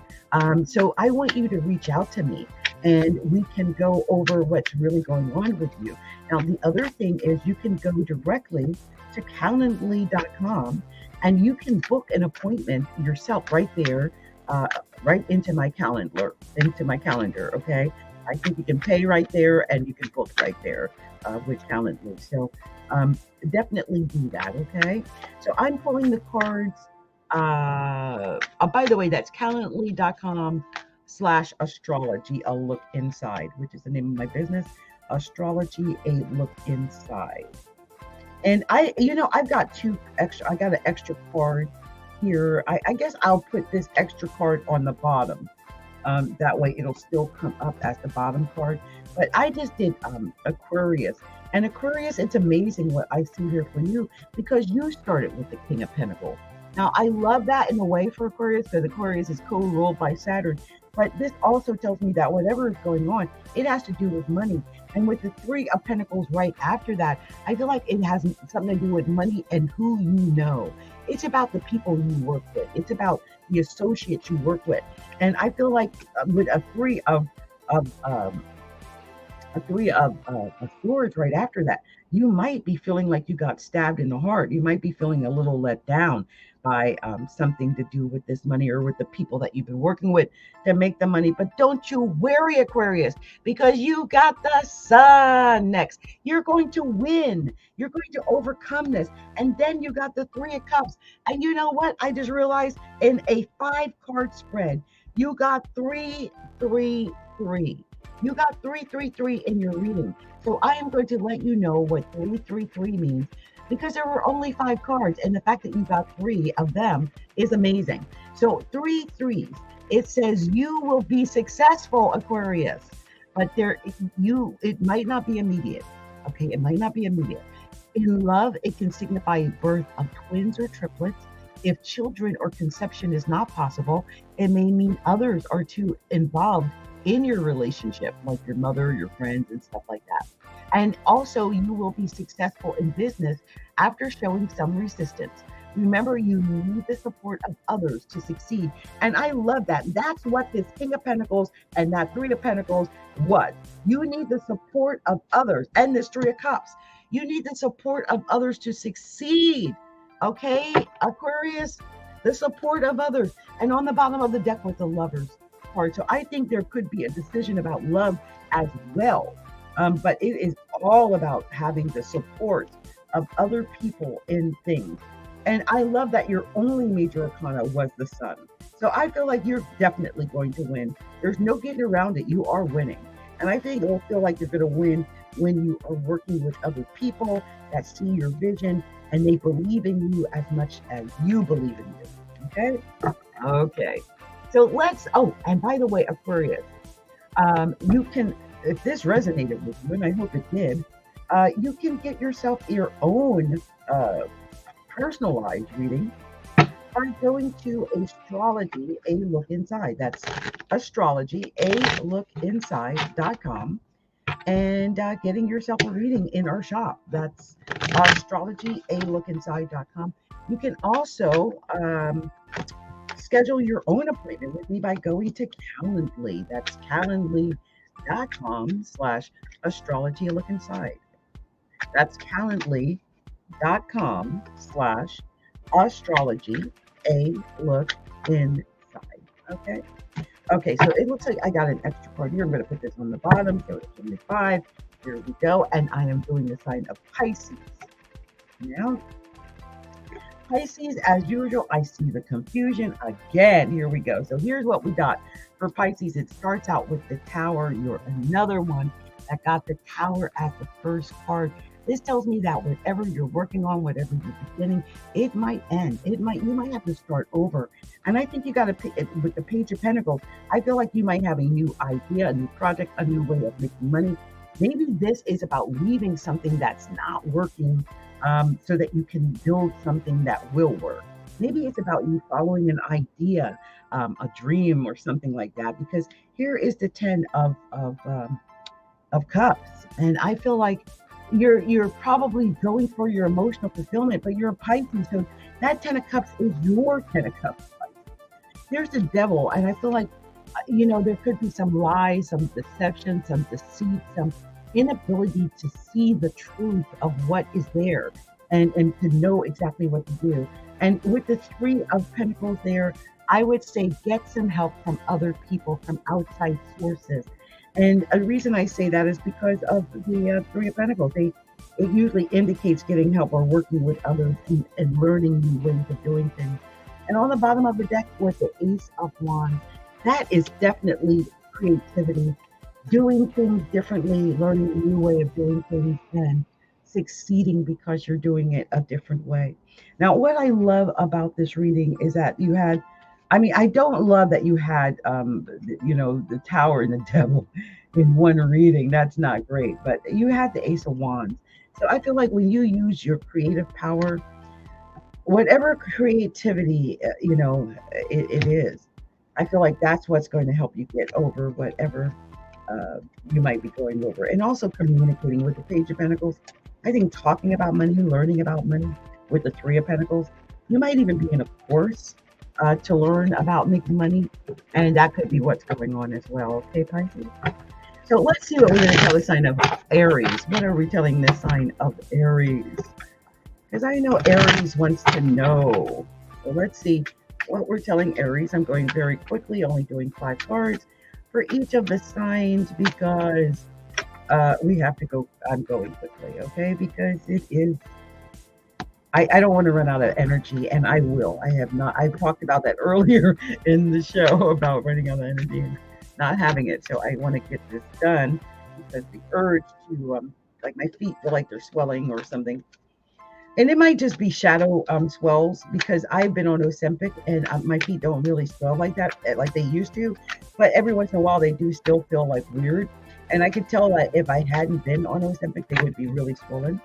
So I want you to reach out to me, and we can go over what's really going on with you. Now, the other thing is you can go directly to calendly.com, and you can book an appointment yourself right there, right into my calendar, okay? I think you can pay right there, and you can book right there with Calendly. So definitely do that, okay? So I'm pulling the cards. By the way, that's calendly.com/astrology, a look inside, which is the name of my business, Astrology, a look inside. And I've got I got an extra card here. I guess I'll put this extra card on the bottom. That way it'll still come up as the bottom card. But I just did Aquarius. And Aquarius, it's amazing what I see here for you, because you started with the King of Pentacles. Now, I love that in a way for Aquarius, because Aquarius is co-ruled by Saturn. But this also tells me that whatever is going on, it has to do with money. And with the 3 of Pentacles right after that, I feel like it has something to do with money and who you know. It's about the people you work with. It's about the associates you work with. And I feel like with a 3 of a Three of Swords right after that, you might be feeling like you got stabbed in the heart. You might be feeling a little let down by something to do with this money or with the people that you've been working with to make the money. But don't you worry, Aquarius, because you got the Sun next. You're going to win. You're going to overcome this. And then you got the Three of Cups. And you know what? I just realized in a 5-card spread, you got 3, 3, 3. You got 3, 3, 3 in your reading. So I am going to let you know what 3, 3, 3 means, because there were only 5 cards, and the fact that you got 3 of them is amazing. So 3 threes. It says you will be successful, Aquarius, but it might not be immediate. Okay, it might not be immediate. In love, it can signify birth of twins or triplets. If children or conception is not possible, it may mean others are too involved in your relationship, like your mother, your friends, and stuff like that. And also, you will be successful in business after showing some resistance. Remember, you need the support of others to succeed. And I love that. That's what this King of Pentacles and that Three of Pentacles was. You need the support of others. And this Three of Cups. You need the support of others to succeed. Okay, Aquarius, the support of others. And on the bottom of the deck with the Lovers card. So I think there could be a decision about love as well. But it is all about having the support of other people in things. And I love that your only major arcana was the Sun. So I feel like you're definitely going to win. There's no getting around it. You are winning. And I think you'll feel like you're going to win when you are working with other people that see your vision and they believe in you as much as you believe in you. Okay? Okay. So and by the way, Aquarius, you can, if this resonated with you, and I hope it did, you can get yourself your own personalized reading by going to Astrology, A Look Inside. That's Astrology, alookinside.com, and getting yourself a reading in our shop. That's Astrology, alookinside.com. You can also schedule your own appointment with me by going to Calendly. That's calendly.com/astrology a look inside. That's calendly.com/astrology a look inside. Okay. Okay, so it looks like I got an extra card here. I'm going to put this on the bottom. So it's 25. Here we go. And I am doing the sign of Pisces. Now, Pisces, as usual, I see the confusion again. Here we go. So here's what we got for Pisces. It starts out with the Tower. You're another one that got the Tower as the first card. This tells me that whatever you're working on, whatever you're beginning, it might end. You might have to start over. And I think you got to, with the Page of Pentacles, I feel like you might have a new idea, a new project, a new way of making money. Maybe this is about leaving something that's not working, so that you can build something that will work. Maybe it's about you following an idea, a dream or something like that, because here is the 10 of Cups. And I feel like you're probably going for your emotional fulfillment, but you're a Pisces, so that 10 of Cups is your 10 of Cups. There's the Devil, and I feel like, there could be some lies, some deception, some deceit, some inability to see the truth of what is there and to know exactly what to do. And with the Three of Pentacles there, I would say get some help from other people, from outside sources. And a reason I say that is because of the Three of Pentacles. It usually indicates getting help or working with others and learning new ways of doing things. And on the bottom of the deck with the Ace of Wands, that is definitely creativity, doing things differently, learning a new way of doing things, and succeeding because you're doing it a different way. Now, what I love about this reading is that you had, I don't love that you had, the Tower and the Devil in one reading. That's not great, but you had the Ace of Wands. So I feel like when you use your creative power, whatever creativity, it is, I feel like that's what's going to help you get over whatever you might be going over. And also communicating with the Page of Pentacles. I think talking about money, learning about money with the Three of Pentacles. You might even be in a course to learn about making money, and that could be what's going on as well. Okay, Pisces? So let's see what we're going to tell the sign of Aries. What are we telling this sign of Aries? Because I know Aries wants to know. So let's see what we're telling Aries. I'm going very quickly, only doing 5 cards for each of the signs because we have to go. I'm going quickly, okay? Because it is, I don't want to run out of energy, and I will. I have not. I talked about that earlier in the show about running out of energy and not having it. So I want to get this done because the urge to, like my feet feel like they're swelling or something. And it might just be shadow swells because I've been on Ozempic and my feet don't really swell like that, like they used to. But every once in a while, they do still feel like weird. And I could tell that if I hadn't been on Ozempic, they would be really swollen.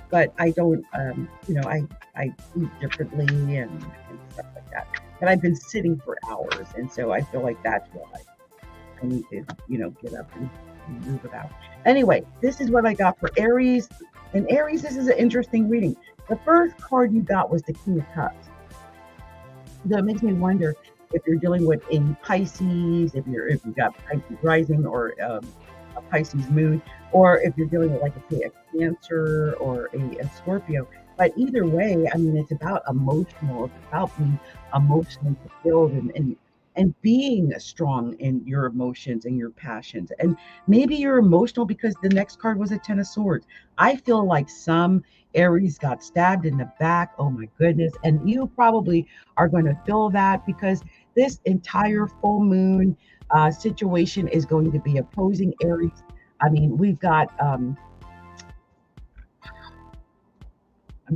But I don't, I eat differently and stuff like that. But I've been sitting for hours. And so I feel like that's why I need to, get up and move about. Anyway, this is what I got for Aries. And Aries, this is an interesting reading. The first card you got was the King of Cups. So it makes me wonder if you're dealing with a Pisces, if you got Pisces rising or a Pisces moon, or if you're dealing with, like, say, a Cancer or a Scorpio. But either way, I mean, it's about emotional. It's about being emotionally fulfilled and being strong in your emotions and your passions. And maybe you're emotional because the next card was a 10 of Swords. I feel like some Aries got stabbed in the back. Oh my goodness. And you probably are going to feel that because this entire full moon situation is going to be opposing Aries. I mean, we've got, I'm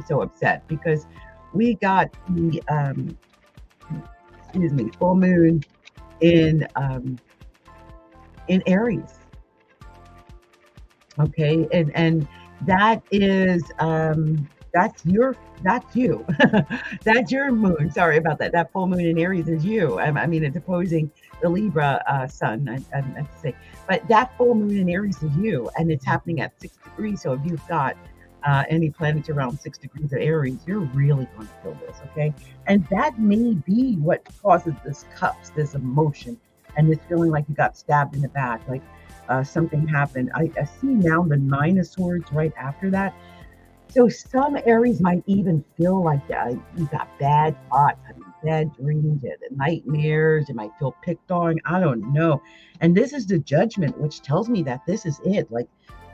so upset because we got the, full moon in Aries. Okay, and that is that's you. That's your moon. Sorry about that. That full moon in Aries is you. I mean, it's opposing the Libra sun. I have to say, but that full moon in Aries is you, and it's happening at 6 degrees. So if you've got any planets around 6 degrees of Aries, you're really going to feel this, okay? And that may be what causes this cups, this emotion, and this feeling like you got stabbed in the back, like something happened. I see now the 9 of Swords right after that. So some Aries might even feel like you got bad thoughts, bad dreams, nightmares. You might feel picked on. I don't know. And this is the Judgment, which tells me that this is it. Like,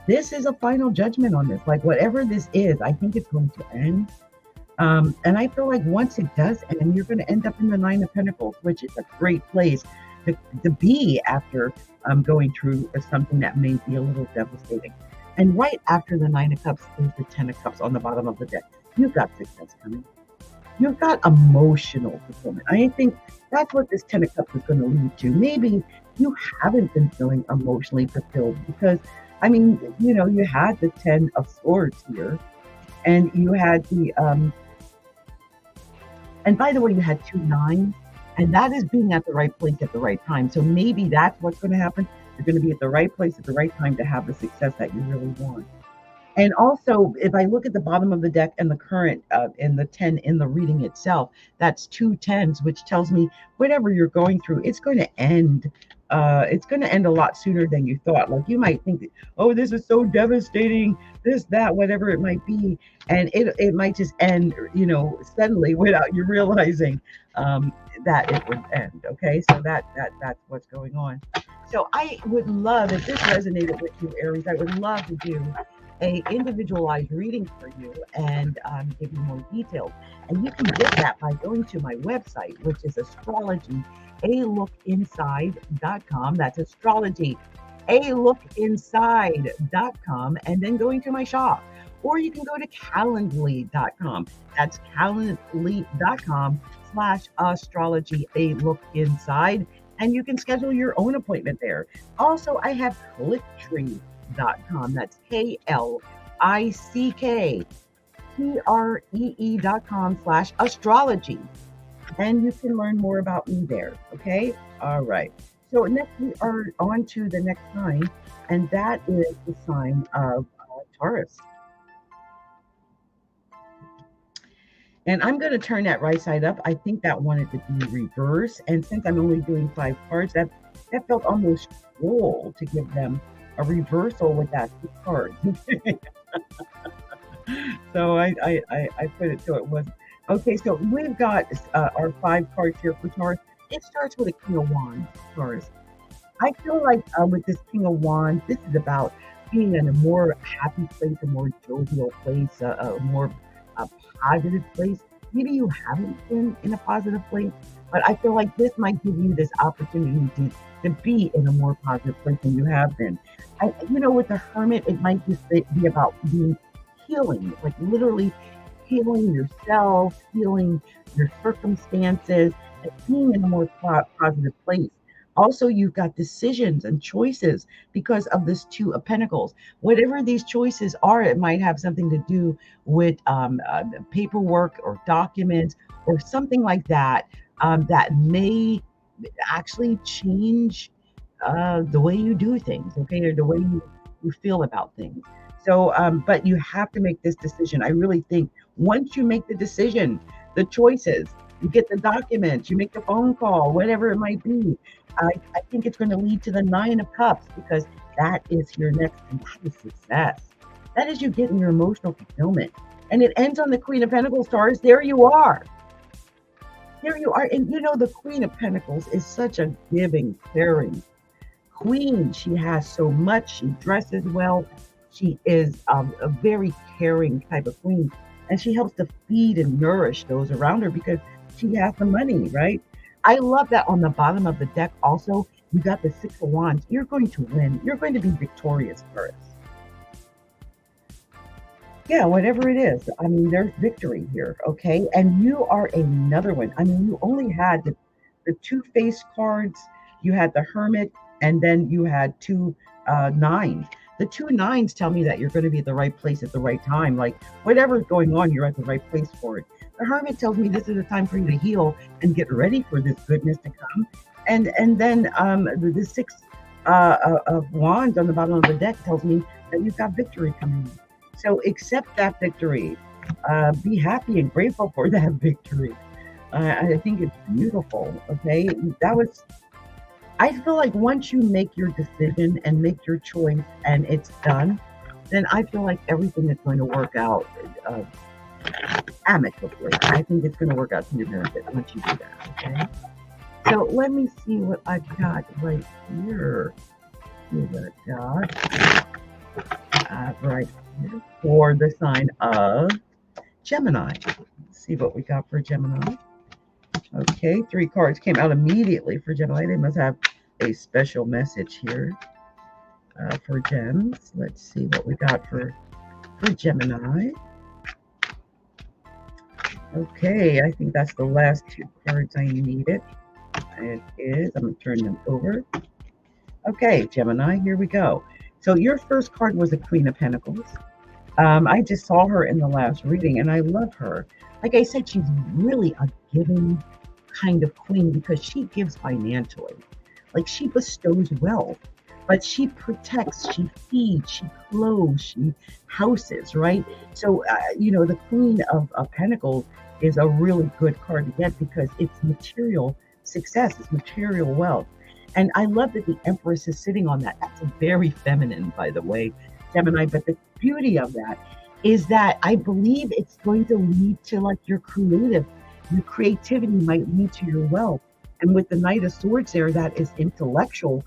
this is a final judgment on this. Like, whatever this is, I think it's going to end. And I feel like once it does end, you're going to end up in the 9 of Pentacles, which is a great place to be after going through something that may be a little devastating. And right after the 9 of Cups is the 10 of Cups on the bottom of the deck. You've got success coming. You've got emotional fulfillment. I think that's what this 10 of Cups is going to lead to. Maybe you haven't been feeling emotionally fulfilled because, I mean, you had the 10 of Swords here, and you had the, and by the way, you had 2 9s, and that is being at the right place at the right time. So maybe that's what's going to happen. You're going to be at the right place at the right time to have the success that you really want. And also, if I look at the bottom of the deck and the current and the 10 in the reading itself, that's 2 10s, which tells me whatever you're going through, it's going to end. It's going to end a lot sooner than you thought. Like, you might think, oh, this is so devastating, this, that, whatever it might be. And it might just end, suddenly without you realizing that it would end. Okay, so that's what's going on. So I would love, if this resonated with you, Aries, I would love to do a individualized reading for you and give you more details. And you can get that by going to my website, which is Astrology, alookinside.com. That's Astrology, alookinside.com, and then going to my shop. Or you can go to Calendly.com. That's Calendly.com/astrology, a look inside. And you can schedule your own appointment there. Also, I have Clicktree.com. That's KLICKTREE.com/astrology. And you can learn more about me there. Okay. All right. So next we are on to the next sign, and that is the sign of Taurus. And I'm going to turn that right side up. I think that wanted to be reversed. And since I'm only doing 5 cards, that that felt almost cruel to give them a reversal with that card. So I put it so it wasn't. Okay, so we've got our 5 cards here for Taurus. It starts with a King of Wands, Taurus. I feel like with this King of Wands, this is about being in a more happy place, a more jovial place, a more positive place. Maybe you haven't been in a positive place, but I feel like this might give you this opportunity to be in a more positive place than you have been. With the Hermit, it might just be about being healing, like literally healing yourself, healing your circumstances, and being in a more positive place. Also, you've got decisions and choices because of this Two of Pentacles. Whatever these choices are, it might have something to do with paperwork or documents or something like that, that may actually change the way you do things, okay, or the way you feel about things. So, but you have to make this decision. I really think once you make the decision, the choices, you get the documents, you make the phone call, whatever it might be, I think it's going to lead to the 9 of Cups, because that is your next, and that is success. That is you getting your emotional fulfillment. And it ends on the Queen of Pentacles, Taurus. There you are. There you are. And the Queen of Pentacles is such a giving, caring queen. She has so much. She dresses well. She is a very caring type of queen. And she helps to feed and nourish those around her because she has the money, right? I love that on the bottom of the deck also, you got the 6 of Wands. You're going to win. You're going to be victorious, Taurus. Yeah, whatever it is. I mean, there's victory here, okay? And you are another one. I mean, you only had the 2 face cards, you had the Hermit, and then you had 2 9s. The 2 9s tell me that you're going to be at the right place at the right time. Like, whatever's going on, you're at the right place for it. The Hermit tells me this is a time for you to heal and get ready for this goodness to come. And then the 6 of Wands on the bottom of the deck tells me that you've got victory coming. So accept that victory. Be happy and grateful for that victory. I think it's beautiful, okay? I feel like once you make your decision and make your choice and it's done, then I feel like everything is going to work out amicably. I think it's going to work out to your benefit once you do that, okay? So let me see what I've got right here. See what I've got right here for the sign of Gemini. Let's see what we got for Gemini. Okay, 3 cards came out immediately for Gemini. They must have a special message here for gems. Let's see what we got for Gemini. Okay, I think that's the last 2 cards I needed. It is. I'm going to turn them over. Okay, Gemini, here we go. So your first card was the Queen of Pentacles. I just saw her in the last reading, and I love her. Like I said, she's really a giving kind of queen because she gives financially. Like, she bestows wealth, but she protects, she feeds, she clothes, she houses, right? So, the Queen of Pentacles is a really good card to get because it's material success, it's material wealth. And I love that the Empress is sitting on that. That's very feminine, by the way, Gemini. But the beauty of that is that I believe it's going to lead to like your creativity might lead to your wealth. And with the Knight of Swords there, that is intellectual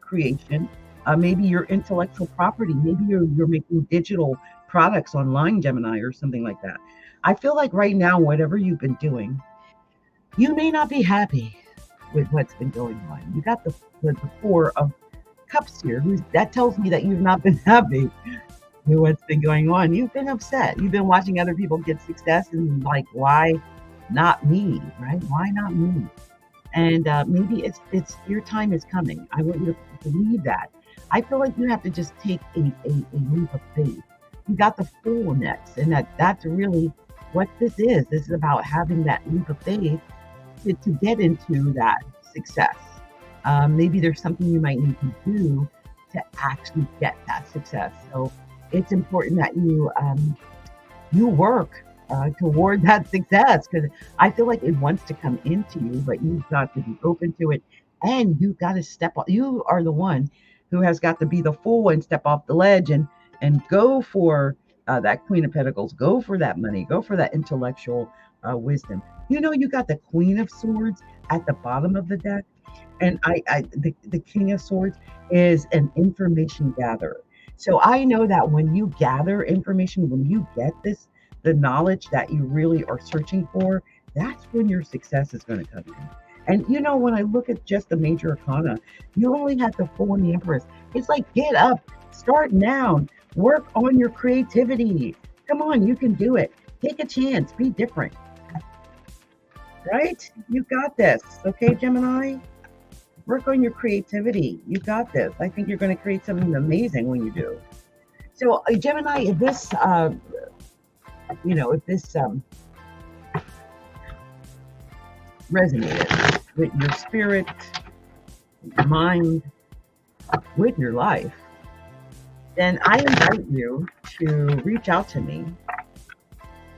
creation. Maybe your intellectual property. Maybe you're making digital products online, Gemini, or something like that. I feel like right now, whatever you've been doing, you may not be happy with what's been going on. You got the 4 of Cups here. That tells me that you've not been happy with what's been going on. You've been upset. You've been watching other people get success and like, why not me, right? Why not me? And maybe it's your time is coming. I want you to believe that. I feel like you have to just take a leap of faith. You got the Fool next, and that's really what this is. This is about having that leap of faith to get into that success. Maybe there's something you might need to do to actually get that success. So it's important that you work toward that success, because I feel like it wants to come into you, but you've got to be open to it, And you've got to step off. You are the one who has got to be the fool and step off the ledge and go for that Queen of Pentacles. Go for that money. Go for that intellectual wisdom. You know, you got the Queen of Swords at the bottom of the deck, and the King of Swords is an information gatherer. So I know that when you gather information, when you get the knowledge that you really are searching for, that's when your success is going to come in. And you know, when I look at just the major arcana, you only have the Fool and the Empress. It's like, get up, start now, work on your creativity. Come on, you can do it. Take a chance, be different. Right? You got this. Okay, Gemini? Work on your creativity. You got this. I think you're going to create something amazing when you do. So, Gemini, if this, resonated with your spirit, your mind, with your life, then I invite you to reach out to me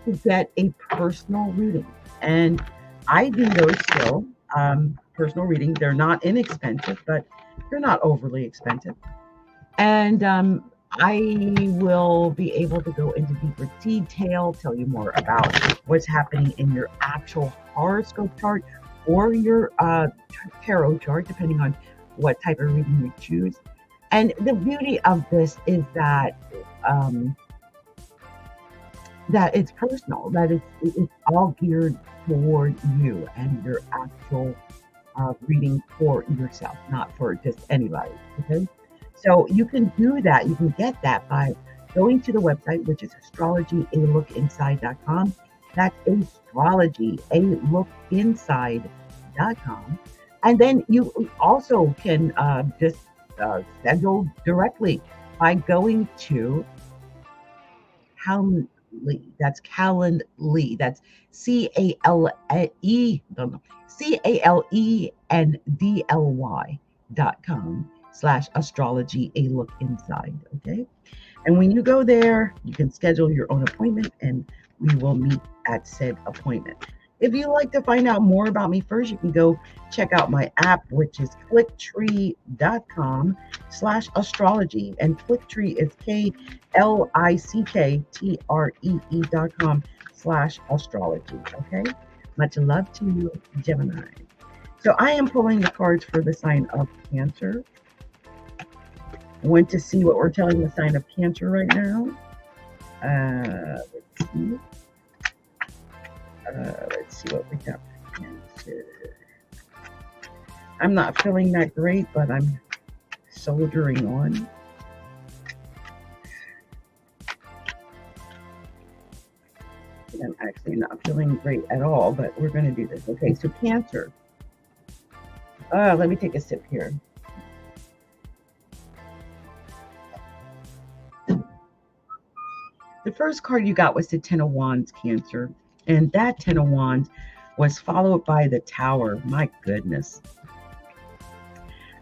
to get a personal reading. And I do those still, personal reading. They're not inexpensive, but they're not overly expensive. And I will be able to go into deeper detail, tell you more about what's happening in your actual horoscope chart or your tarot chart, depending on what type of reading you choose. And the beauty of this is that that it's personal, that it's all geared toward you and your actual reading for yourself, not for just anybody. Okay, so you can do that. You can get that by going to the website, which is astrologyalookinside.com. That's astrologyalookinside.com. And then you also can just schedule directly by going to Calendly. That's Calendly. That's CALENDLY.com/astrology a look inside. Okay. And when you go there, you can schedule your own appointment and we will meet at said appointment. If you'd like to find out more about me first, you can go check out my app, which is clicktree.com/astrology. And Clicktree is clicktree.com/astrology. Okay. Much love to you, Gemini. So I am pulling the cards for the sign of Cancer. I want to see what we're telling the sign of Cancer right now. Let's see. Let's see what we got for Cancer. I'm not feeling that great, but I'm soldiering on. I'm actually not feeling great at all, but we're going to do this. Okay, so Cancer. Let me take a sip here. The first card you got was the Ten of Wands, Cancer. And that Ten of Wands was followed by the Tower. My goodness.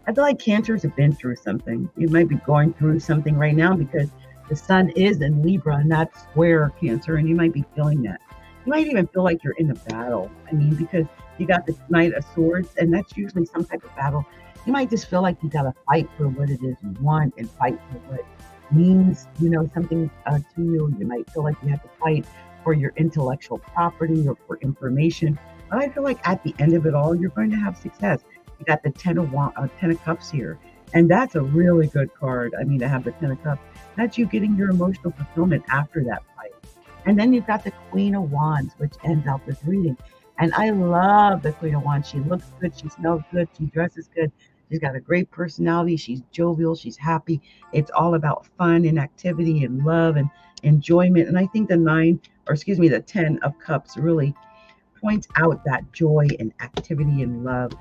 I feel like Cancers have been through something. You might be going through something right now because the sun is in Libra and that's square Cancer, and you might be feeling that. You might even feel like you're in a battle. I mean, because you got the Knight of Swords, and that's usually some type of battle. You might just feel like you got to fight for what it is you want and fight for what means, something to you. You might feel like you have to fight for your intellectual property or for information. But I feel like at the end of it all, you're going to have success. You got the Ten of Cups here, and that's a really good card. I mean, to have the Ten of Cups, that's you getting your emotional fulfillment after that fight. And then you've got the Queen of Wands, which ends out this reading. And I love the Queen of Wands. She looks good. She smells good. She dresses good. She's got a great personality. She's jovial. She's happy. It's all about fun and activity and love and enjoyment. And I think the 10 of Cups really points out that joy and activity and love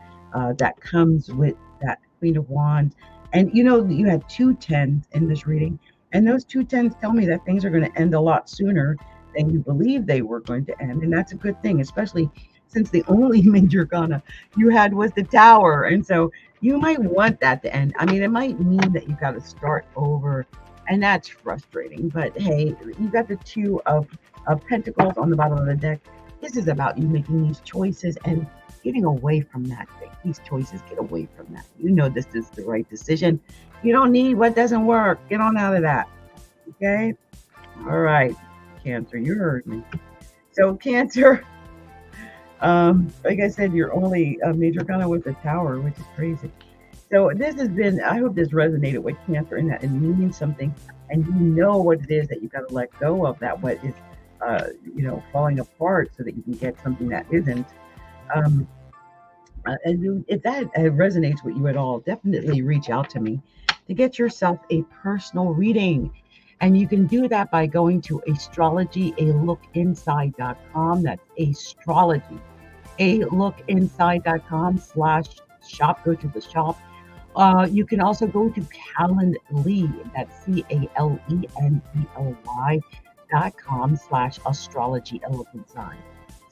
that comes with that Queen of Wands. And you had 2 10s in this reading. And those 2 10s tell me that things are going to end a lot sooner than you believe they were going to end. And that's a good thing, especially since the only major arcana you had was the Tower. And so you might want that to end. I mean, it might mean that you got to start over, and that's frustrating. But hey, you got the 2 of Pentacles on the bottom of the deck. This is about you making these choices and getting away from that thing. These choices, get away from that. You know this is the right decision. You don't need what doesn't work. Get on out of that. Okay? All right, Cancer, you heard me. So Cancer, like I said, you're only major kind of with the Tower, which is crazy. So this has been, I hope this resonated with Cancer in that it means something, and you know what it is that you got to let go of, that what is, falling apart, so that you can get something that isn't. And if that resonates with you at all, definitely reach out to me to get yourself a personal reading. And you can do that by going to astrology.alookinside.com. That's astrology, alookinside.com/shop. Go to the shop. You can also go to Calendly. That's CALENDLY.com/astrology.alookinside.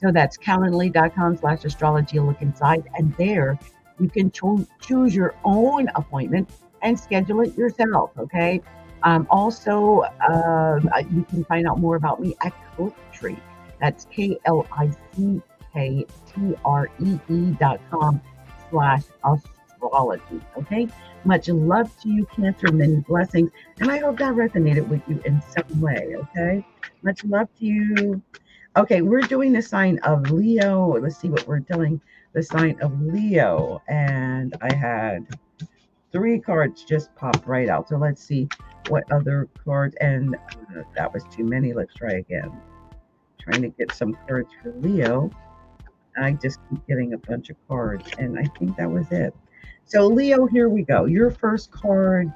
So that's calendly.com/astrology.alookinside. And there you can choose your own appointment and schedule it yourself. Okay. Also, you can find out more about me at Clicktree. That's KLICKTREE.com/astrology. Okay. Much love to you, Cancer. Many blessings. And I hope that resonated with you in some way. Okay. Much love to you. Okay. We're doing the sign of Leo. Let's see what we're doing. The sign of Leo. And I had 3 cards just pop right out. So let's see what other cards, and that was too many. Let's try again. Trying to get some cards for Leo. I just keep getting a bunch of cards, and I think that was it. So Leo, here we go. Your first card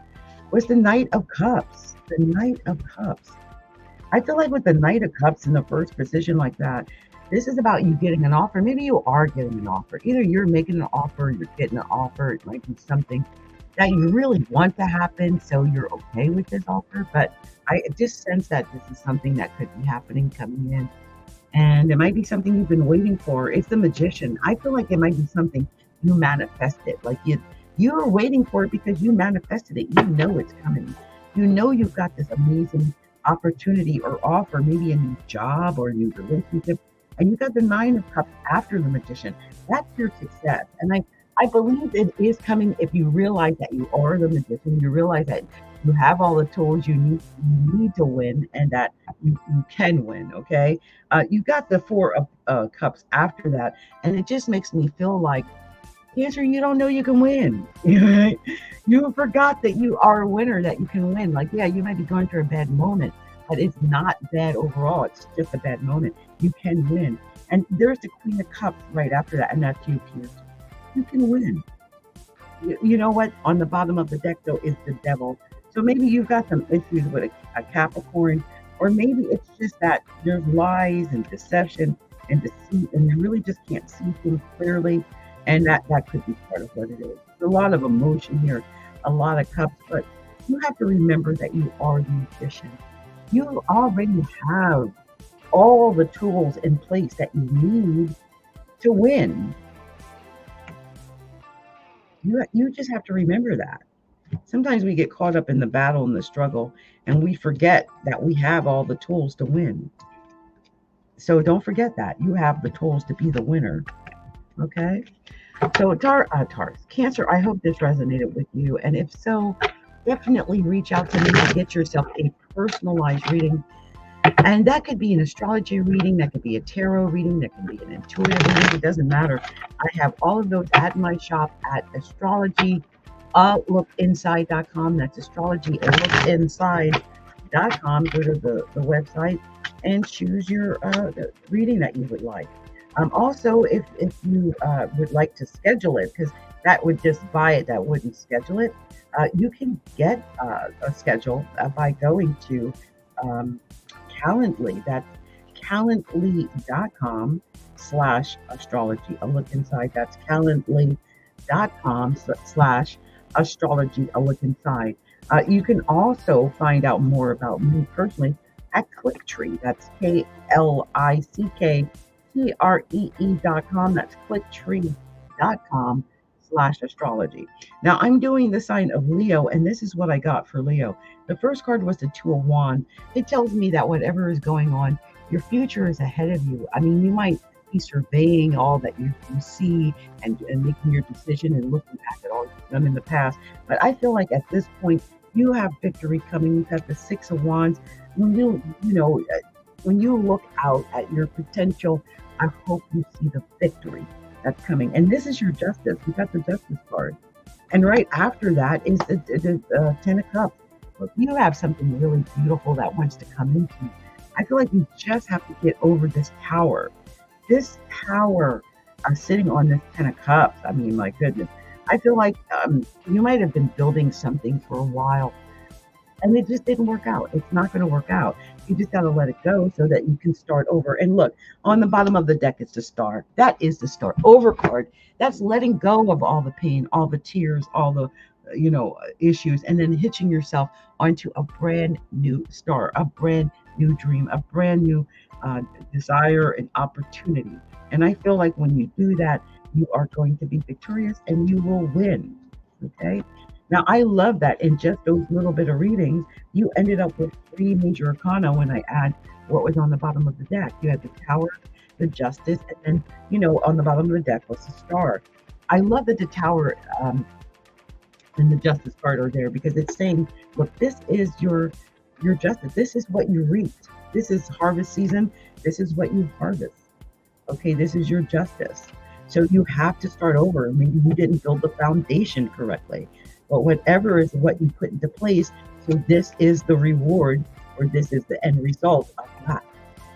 was the Knight of Cups. The Knight of Cups. I feel like with the Knight of Cups in the first position like that, this is about you getting an offer. Maybe you are getting an offer. Either you're making an offer, you're getting an offer. It might be something that you really want to happen, so you're okay with this offer. But I just sense that this is something that could be happening, coming in, and it might be something you've been waiting for. It's the Magician. I feel like it might be something you manifested, like you're waiting for it because you manifested it. You know it's coming. You know you've got this amazing opportunity or offer, maybe a new job or a new relationship, and you got the 9 of Cups after the Magician. That's your success. And I believe it is coming if you realize that you are the Magician. You realize that you have all the tools you need to win, and that you can win, okay? You got the 4 of Cups after that, and it just makes me feel like, Cancer, you don't know you can win. You forgot that you are a winner, that you can win. Like, yeah, you might be going through a bad moment, but it's not bad overall. It's just a bad moment. You can win. And there's the Queen of Cups right after that, and that's you, Cancer. You can win. You know what? On the bottom of the deck, though, is the Devil. So maybe you've got some issues with a Capricorn, or maybe it's just that there's lies and deception and deceit, and you really just can't see things clearly. And that could be part of what it is. There's a lot of emotion here, a lot of cups, but you have to remember that you are the Magician. You already have all the tools in place that you need to win. You just have to remember that. Sometimes we get caught up in the battle and the struggle, and we forget that we have all the tools to win. So don't forget that. You have the tools to be the winner. Okay? So Taurus, Cancer, I hope this resonated with you. And if so, definitely reach out to me to get yourself a personalized reading. And that could be an astrology reading, that could be a tarot reading, that could be an intuitive reading. It doesn't matter. I have all of those at my shop at astrology.alookinside.com. That's astrology.alookinside.com. Go to the website and choose your reading that you would like. Also, if you would like to schedule it, because that would just buy it, that wouldn't schedule it, you can get a schedule by going to Calendly. That's calendly.com/astrology. A look inside. That's calendly.com/astrology. A look inside. You can also find out more about me personally at Clicktree. That's KLICKTREE.com. That's clicktree.com/astrology. Now I'm doing the sign of Leo, and this is what I got for Leo. The first card was the 2 of Wands. It tells me that whatever is going on Your future is ahead of you. I mean, you might be surveying all that you see and making your decision and looking back at all you've done in the past. But I feel like at this point, you have victory coming. You've got the Six of Wands. When when you look out at your potential, I hope you see the victory that's coming. And this is your justice. You got the justice card. And right after that is the Ten of Cups. Look, you have something really beautiful that wants to come into you. I feel like you just have to get over this tower. This tower sitting on this Ten of Cups. I mean, my goodness. I feel like you might have been building something for a while and it just didn't work out. It's not going to work out. You just got to let it go so that you can start over. And look, on the bottom of the deck, it's the Star. That is the Star over card. That's letting go of all the pain, all the tears, all the issues, and then hitching yourself onto a brand new star, a brand new dream, a brand new desire and opportunity. And I feel like when you do that, you are going to be victorious and you will win. Okay. Now, I love that in just those little bit of readings, you ended up with 3 major arcana when I add what was on the bottom of the deck. You had the Tower, the Justice, and then, on the bottom of the deck was the Star. I love that the Tower and the Justice card are there because it's saying, look, this is your justice. This is what you reaped. This is harvest season. This is what you harvest. Okay, this is your justice. So you have to start over. Maybe you didn't build the foundation correctly. But whatever is what you put into place, so this is the reward or this is the end result of that.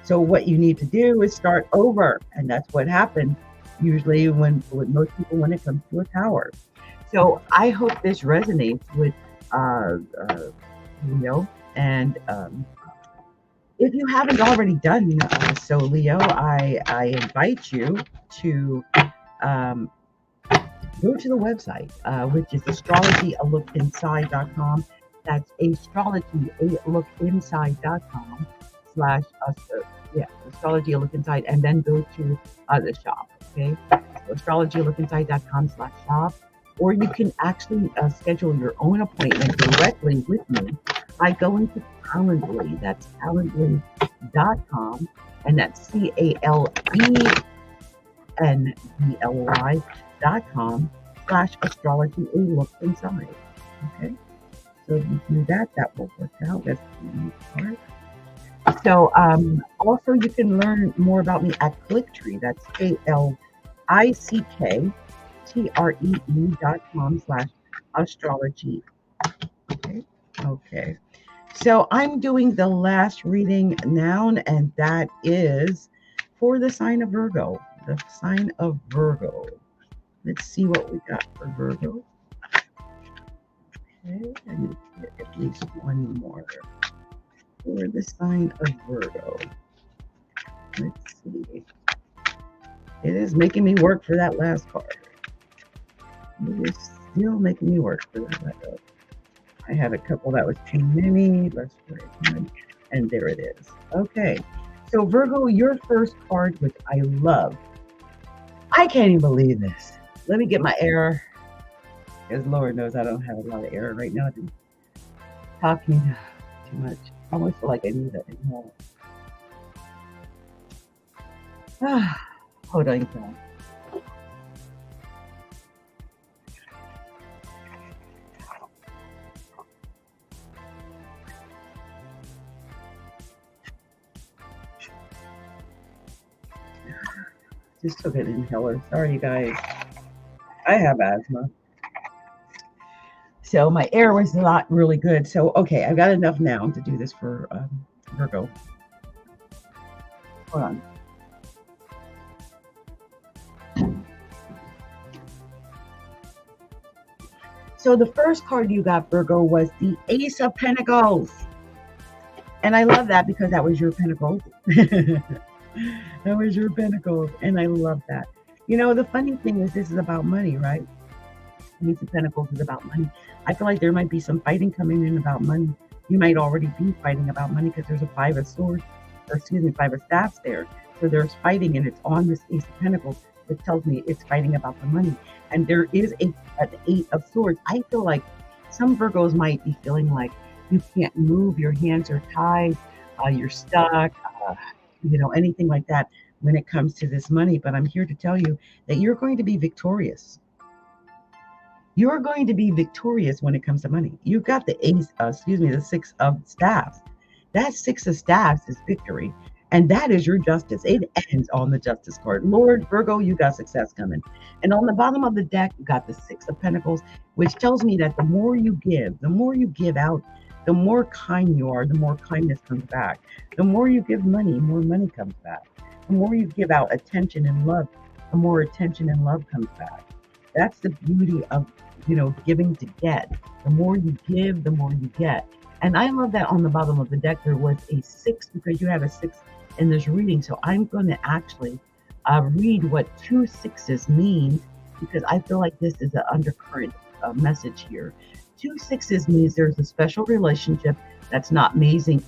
So what you need to do is start over. And that's what happens usually with most people when it comes to a tower. So I hope this resonates with Leo. And if you haven't already done so, Leo, I invite you to go to the website, which is astrologyalookinside.com. That's astrologyalookinside.com / astrologyalookinside, and then go to the shop. Okay, so astrologyalookinside.com /shop, or you can actually schedule your own appointment directly with me by going to Calendly. That's calendly.com, and that's CALENDLY.com /astrology a look inside. Okay, so if you do that, that will work out. That's the neat part. So also you can learn more about me at Clicktree. That's KLICKTREE.com /astrology. Okay. So I'm doing the last reading now, and that is for the sign of Virgo. The sign of Virgo. Let's see what we got for Virgo. Okay, and get at least one more for the sign of Virgo. Let's see. It is making me work for that last card. It is still making me work for that last card. I had a couple that was too many. Let's put it in, and there it is. Okay, so Virgo, your first card, which I love. I can't even believe this. Let me get my air, because Lord knows I don't have a lot of air right now. I'm talking too much. I almost feel like I need that anymore. Hold on, guys. Just took an inhaler. Sorry, you guys. I have asthma. So my air was not really good. So, okay, I've got enough now to do this for Virgo. Hold on. So the first card you got, Virgo, was the Ace of Pentacles. And I love that because that was your Pentacles. That was your Pentacles, and I love that. The funny thing is this is about money, right? Ace of Pentacles is about money. I feel like there might be some fighting coming in about money. You might already be fighting about money because there's a 5 of swords, or 5 of staffs there. So there's fighting, and it's on this Ace of Pentacles. It tells me it's fighting about the money. And there is an 8 of swords. I feel like some Virgos might be feeling like you can't move, your hands are tied, you're stuck. anything like that when it comes to this money. But I'm here to tell you that you're going to be victorious. You're going to be victorious when it comes to money. You've got the the Six of Staffs. That Six of Staffs is victory. And that is your justice. It ends on the Justice card. Lord, Virgo, you got success coming. And on the bottom of the deck, you got the Six of Pentacles, which tells me that the more you give out, the more kind you are, the more kindness comes back. The more you give money, more money comes back. The more you give out attention and love, the more attention and love comes back. That's the beauty of, giving to get. The more you give, the more you get. And I love that on the bottom of the deck, there was a 6 because you have a 6 in this reading. So I'm going to actually read what 2 6s mean, because I feel like this is an undercurrent message here. 2 6s means there's a special relationship that's not amazing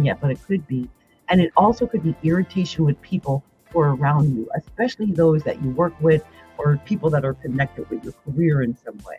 yet, but it could be. And it also could be irritation with people who are around you, especially those that you work with or people that are connected with your career in some way.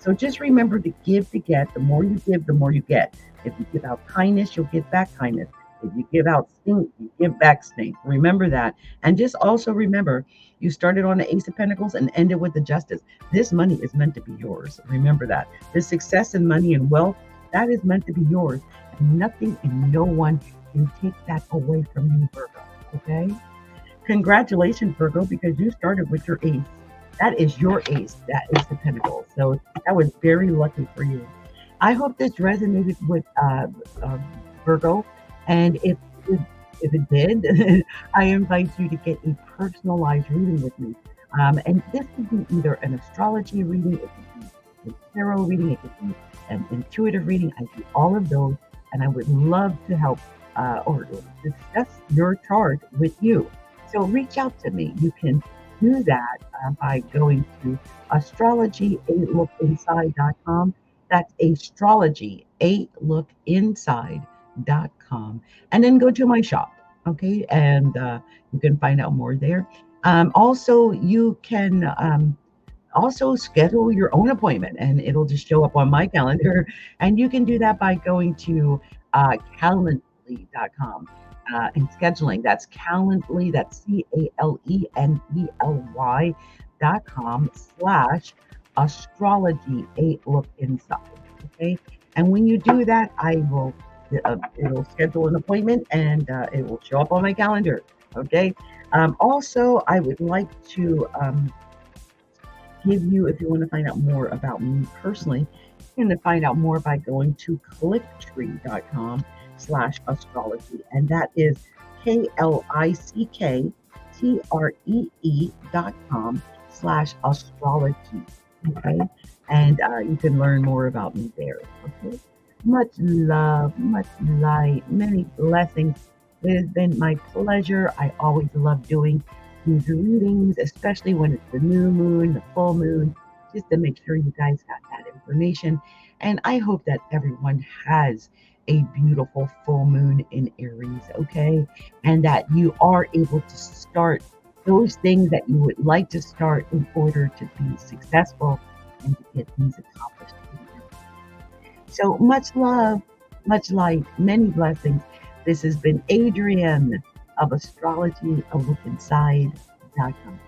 So just remember to give to get. The more you give, the more you get. If you give out kindness, you'll get back kindness. If you give out stink, you give back stink. Remember that. And just also remember, you started on the Ace of Pentacles and ended with the Justice. This money is meant to be yours. Remember that. The success and money and wealth, that is meant to be yours. And nothing and no one can take that away from you, Virgo. Okay? Congratulations, Virgo, because you started with your Ace. That is your Ace. That is the Pentacles. So that was very lucky for you. I hope this resonated with Virgo. And if it did, I invite you to get a personalized reading with me. And this could be either an astrology reading, it could be a tarot reading, it could be an intuitive reading. I do all of those, and I would love to help or discuss your chart with you. So reach out to me. You can do that by going to astrology8lookinside.com. That's astrology 8lookinside.com, and then go to my shop, okay? And you can find out more there. Also, you can also schedule your own appointment, and it'll just show up on my calendar. And you can do that by going to Calendly.com and scheduling. That's Calendly. That's CALENDLY.com/astrology 8lookinside. Okay, and when you do that, it'll schedule an appointment, and it will show up on my calendar. Okay. Also, I would like to give you, if you want to find out more about me personally, you can find out more by going to clicktree.com/astrology, and that is KLICKTREE.com/astrology. Okay, and you can learn more about me there. Okay, much love, much light, many blessings. It has been my pleasure. I always love doing these readings, especially when it's the new moon, the full moon, just to make sure you guys got that information. And I hope that everyone has a beautiful full moon in Aries, okay? And that you are able to start those things that you would like to start in order to be successful and to get things accomplished. So much love, much light, many blessings. This has been Adrienne of Astrology, a look inside.com.